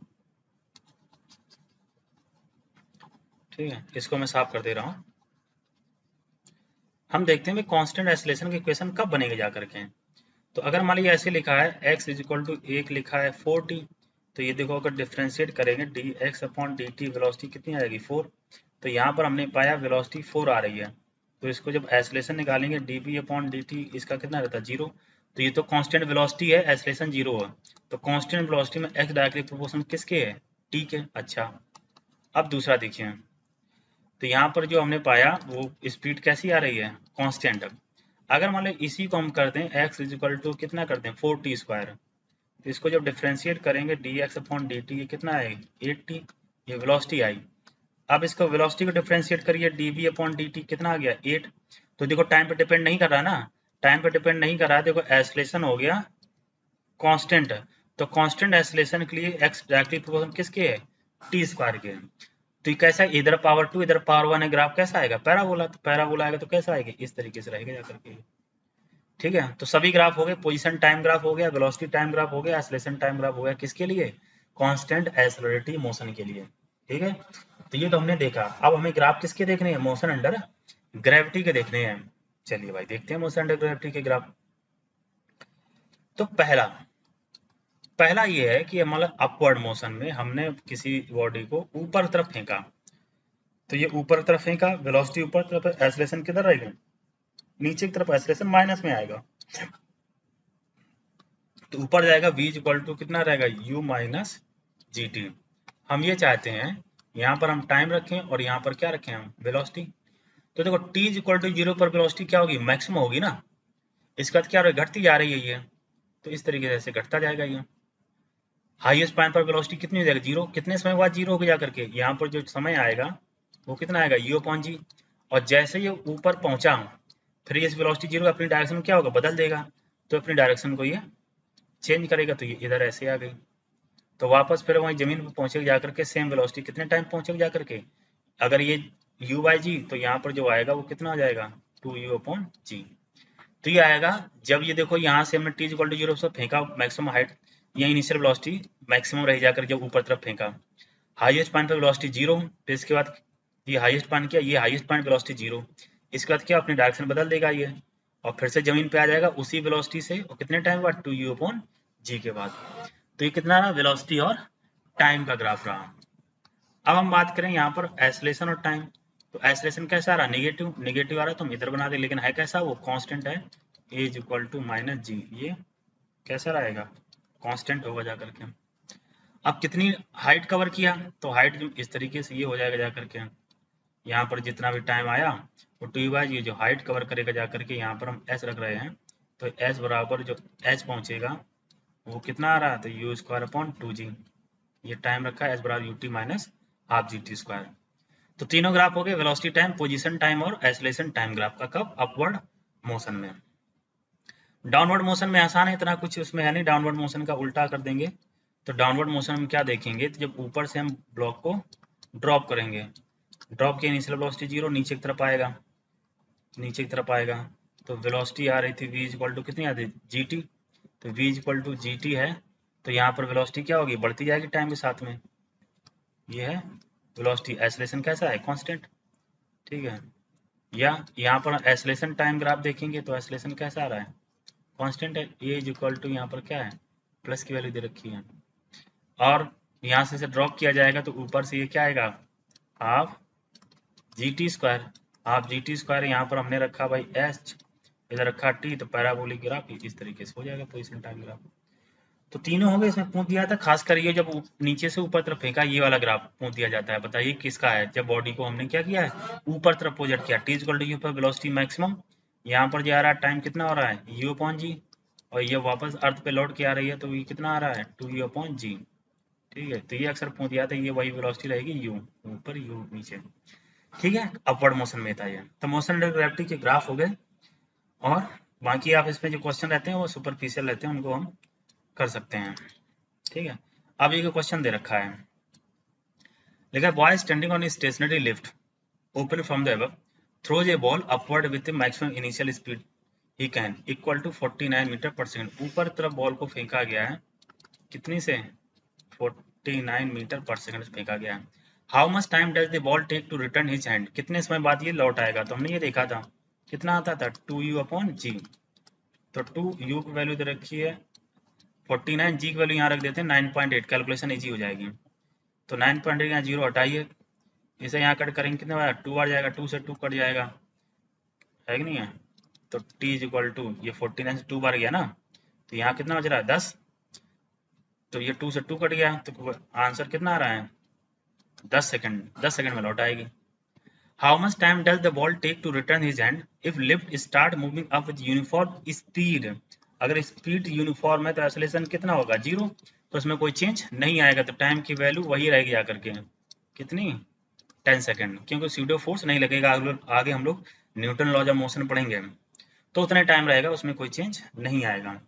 ठीक है, इसको मैं साफ कर दे रहा हूँ। हम देखते हैं कांस्टेंट एक्सेलरेशन के इक्वेशन कब बनेंगे जा करके। तो अगर मान लीजिए ऐसे लिखा है x इज इक्वल टू 1 लिखा है 4t, तो ये देखो अगर डिफ्रेंशिएट करेंगे D x upon d T velocity कितनी आएगी 4। तो यहाँ पर हमने पाया वेलोसिटी 4 आ रही है, तो इसको जब एक्सेलरेशन निकालेंगे d v upon d t इसका कितना रहता है 0। तो ये तो कांस्टेंट वेलोसिटी है, एक्सेलरेशन 0 है, तो कांस्टेंट वेलोसिटी में x डायरेक्टली प्रोपोर्शनल किसके है t के। अच्छा अब दूसरा देखिए, तो यहाँ पर जो हमने पाया वो स्पीड कैसी आ रही है कांस्टेंट। अगर मान लो इसी को हम कर दें x इज इक्वल टू कितना कर दें 4t स्क्वायर, तो इसको जब डिफ्रेंशिएट करेंगे D x upon d T ये कितना आएगी 8t, ये वेलोसिटी आई। अब इसको वेलोसिटी को डिफ्रेंशिएट करिए d v upon d t कितना आ गया 8। तो देखो टाइम पे डिपेंड नहीं कर रहा ना, टाइम पे डिपेंड नहीं कर रहा है, देखो एक्सेलरेशन हो गया कांस्टेंट। तो कांस्टेंट एक्सेलरेशन के लिए x डायरेक्टली प्रोपोर्शनल किसके है टी स्क्वायर के। तो ये कैसा इधर पावर 2 इधर पावर 1 है, ग्राफ कैसा आएगा पैराबोला। तो पैराबोला आएगा तो कैसा आएगा इस तरीके से रहेगा जाकर के, ठीक है। तो सभी ग्राफ हो गए, पोजीशन टाइम ग्राफ हो गया, वेलोसिटी टाइम ग्राफ हो गया, एक्सेलरेशन टाइम ग्राफ हो गया, किसके लिए कांस्टेंट एक्सेलरेटिव मोशन के लिए, ठीक है। तो ये तो हमने देखा, अब हमें ग्राफ किसके देखने हैं मोशन अंडर ग्रेविटी के देखने हैं। चलिए भाई देखते हैं मोशन अंडर ग्रेविटी के ग्राफ। तो पहला ये है कि मतलब अपवर्ड मोशन में हमने किसी बॉडी को ऊपर तरफ फेंका, तो ये ऊपर तरफ फेंका वेलोसिटी ऊपर तरफ, एक्सेलरेशन किधर रहेगा नीचे की तरफ, एक्सेलरेशन माइनस में आएगा, तो ऊपर जाएगा v इक्वल टू कितना रहेगा u माइनस जी टी। हम ये चाहते हैं यहाँ पर हम टाइम रखें और यहाँ पर क्या रखें हम वेलोसिटी। तो देखो t इक्वल टू 0 पर वेलोसिटी क्या होगी मैक्सिमम होगी ना, इसके बाद क्या हो रहा है घटती जा रही है ये, तो इस तरीके से घटता जाएगा ये। हाईएस्ट पॉइंट पर वेलोसिटी कितनी हो जाएगी 0, कितने समय बाद 0 हो जा करके यहाँ पर जो समय आएगा वो कितना आएगा u अपॉन जी। और जैसे ये ऊपर पहुंचा फिर इस वेलोसिटी 0 अपनी डायरेक्शन में क्या होगा बदल देगा, तो अपनी डायरेक्शन को ये चेंज करेगा, तो ये इधर ऐसे आ गई, तो वापस फिर वहीं जमीन पर पहुंचेगा जाकर के सेम वेलोसिटी कितने टाइम पहुंचेगा जाकर के। अगर ये u बाई जी तो यहाँ पर जो आएगा वो कितना आ जाएगा 2u अपॉन जी। तो ये आएगा जब ये देखो यहाँ से हमने t इक्वल टू 0 से फेंका मैक्सिमम हाइट, ये इनिशियल वेलोसिटी मैक्सिमम रह जाकर जब ऊपर तरफ फेंका, हाईएस्ट पॉइंट पर वेलोसिटी 0, फिर इसके बाद ये हाईएस्ट पॉइंट किया, ये हाईएस्ट पॉइंट वेलोसिटी 0, इसके बाद क्या अपनी डायरेक्शन बदल देगा ये और फिर से जमीन पे आ जाएगा उसी वेलोसिटी से, और कितने टाइम बाद 2u अपॉन जी के बाद। तो ये कितना रहा वेलोसिटी और टाइम का ग्राफ रहा। अब हम बात करें यहाँ पर एक्सेलरेशन और टाइम, तो एक्सेलरेशन कैसा आ रहा नेगेटिव, नेगेटिव आ रहा तो हम इधर बना दे, लेकिन है कैसा वो कांस्टेंट है a is equal to minus G, ये कैसा रहेगा कांस्टेंट होगा जाकर के। अब कितनी हाइट कवर किया, तो हाइट जो इस तरीके से ये हो जाएगा जाकर के, यहाँ पर जितना भी टाइम आया वो टू बाई ये जो हाइट कवर करेगा जाकर के, यहाँ पर हम s रख रहे हैं, तो s बराबर जो h पहुंचेगा वो कितना आ रहा है तो यू स्क्वायर अपॉन 2g, ये टाइम रखा है s बराबर you t minus half g t square. तो तीनों ग्राफ हो गए वेलोसिटी टाइम, पोजीशन टाइम और एक्सेलरेशन टाइम ग्राफ का, कब अपवर्ड मोशन में। डाउनवर्ड मोशन में आसान है, इतना कुछ उसमें है नहीं, डाउनवर्ड मोशन का उल्टा कर देंगे। तो डाउनवर्ड मोशन में क्या देखेंगे, तो जब ऊपर से हम ब्लॉक को ड्रॉप करेंगे, ड्रॉप की इनिशियल वेलोसिटी 0 नीचे की तरफ आएगा, नीचे की तरफ आएगा, तो वेलोसिटी आ रही थी v इक्वल टू कितनी आती जी टी, तो v equal to g t है, तो यहाँ पर वेलोसिटी क्या होगी बढ़ती जाएगी टाइम के साथ में, ये है वेलोसिटी। एक्सेलरेशन कैसा है कांस्टेंट, ठीक है। या यहाँ पर एक्सेलरेशन टाइम ग्राफ देखेंगे तो एक्सेलरेशन कैसा आ रहा है कांस्टेंट है, a इज इक्वल टू यहाँ पर क्या है प्लस की वैल्यू दे रखी है, और यहाँ से ड्रॉप किया जाएगा तो ऊपर से ये क्या आएगा half g t square, half g t square यहाँ पर हमने रखा भाई एच, इधर रखा टी, तो पैराबोलिक ग्राफ इस तरीके से हो जाएगा पोजीशन टाइम ग्राफ। तो तीनों हो गए, इसमें पूछ दिया था, खासकर ये जब नीचे से ऊपर तरफ फेंका, ये वाला ग्राफ पूछ दिया जाता है। बताइए किसका है, जब बॉडी को हमने क्या किया है, ऊपर तरफ प्रोजेक्ट किया, टी इक्वल टू यू पर वेलोसिटी मैक्सिमम, यहाँ पर जा रहा है टाइम कितना हो रहा है यू अपॉन जी, और ये वापस अर्थ पे लौट के आ रही है तो ये कितना आ रहा है 2u अपॉन जी। ठीक है, तो ये अक्सर पूछ दिया था, ये वही वेलोसिटी रहेगी यू ऊपर यू नीचे। ठीक है, अपवर्ड मोशन में था ये। तो मोशन अंडर ग्रेविटी के ग्राफ हो गए, और बाकी आप इसमें जो क्वेश्चन रहते हैं वो सुपरफिशियल रहते हैं, उनको हम कर सकते हैं। ठीक है, अब ये क्वेश्चन दे रखा है, लिखा है boy standing on stationary lift open from the above throws a ball upward with maximum initial speed he can equal to 49 metre पर सेकंड। ऊपर तरफ बॉल को फेंका गया है, कितनी से 49 मीटर पर सेकंड फेंका गया है। How much time does the ball take to return his hand, कितने समय बाद ये लौट आएगा। तो हमने ये देखा था, कितना आता था 2u अपॉन जी। तो 2u की वैल्यू दे रखी है 49, जी की वैल्यू यहाँ रख देते हैं 9.8, कैलकुलेशन इजी हो जाएगी। तो 9.8 यहाँ जीरो हटाइए, इसे यहाँ कट करेंगे, कितने बार 2 बार जाएगा, 2 से 2 कट जाएगा, है कि नहीं है। तो t इज इक्वल टू, ये 49 से 2 बार गया ना, तो यहाँ कितना बच रहा है 10, तो ये 2 से 2 कट गया, तो आंसर कितना आ रहा है 10 सेकंड, 10 सेकंड में लौट आएगी। How much time does the ball take to return his hand if lift start moving up with uniform speed. अगर स्पीड यूनिफॉर्म है तो एक्सेलरेशन कितना होगा 0, तो इसमें कोई चेंज नहीं आएगा, तो टाइम की वैल्यू वही रहेगी आकर के, कितनी 10 सेकंड, क्योंकि स्यूडो फोर्स नहीं लगेगा। आगे हम लोग न्यूटन लॉज ऑफ मोशन पढ़ेंगे, तो उतने टाइम रहेगा, उसमें कोई चेंज नहीं आएगा।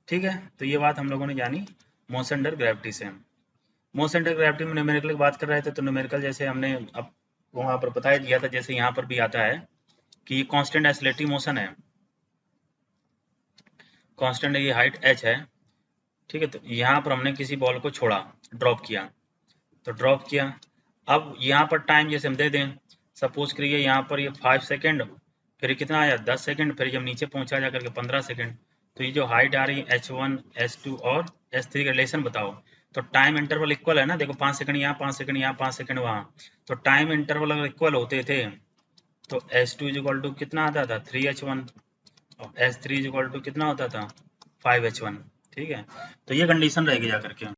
ठीक है, तो ये बात हम लोगों ने जानी मोशन अंडर ग्रेविटी से। मोशन अंडर ग्रेविटी में न्यूमेरिकल की बात कर रहे थे, तो न्यूमेरिकल जैसे हमने अब वहां पर बता दिया था, जैसे यहाँ पर भी आता है कि ये कांस्टेंट एक्सेलरेटिंग मोशन है, कांस्टेंट ये हाइट h है। ठीक है, तो यहाँ पर हमने किसी बॉल को छोड़ा, ड्रॉप किया, तो ड्रॉप किया, अब यहाँ पर टाइम जैसे हम दे दें, सपोज करिए यहाँ पर ये 5 सेकेंड, फिर ये कितना आया 10 सेकेंड, फिर जब नीचे पहुंचा जा करके 15 सेकेंड, तो ये जो हाइट आ रही है h1 h2 और h3 का रिलेशन बताओ। तो टाइम इंटरवल इक्वल है ना, देखो 5 सेकंड यहाँ, 5 सेकंड यहाँ, 5 सेकंड वहाँ, तो टाइम इंटरवल अगर इक्वल होते थे तो h2 इज इक्वल टू कितना आता था 3h1, और h3 इज इक्वल टू कितना होता था 5h1। ठीक है, तो ये कंडीशन रहेगी जा करके।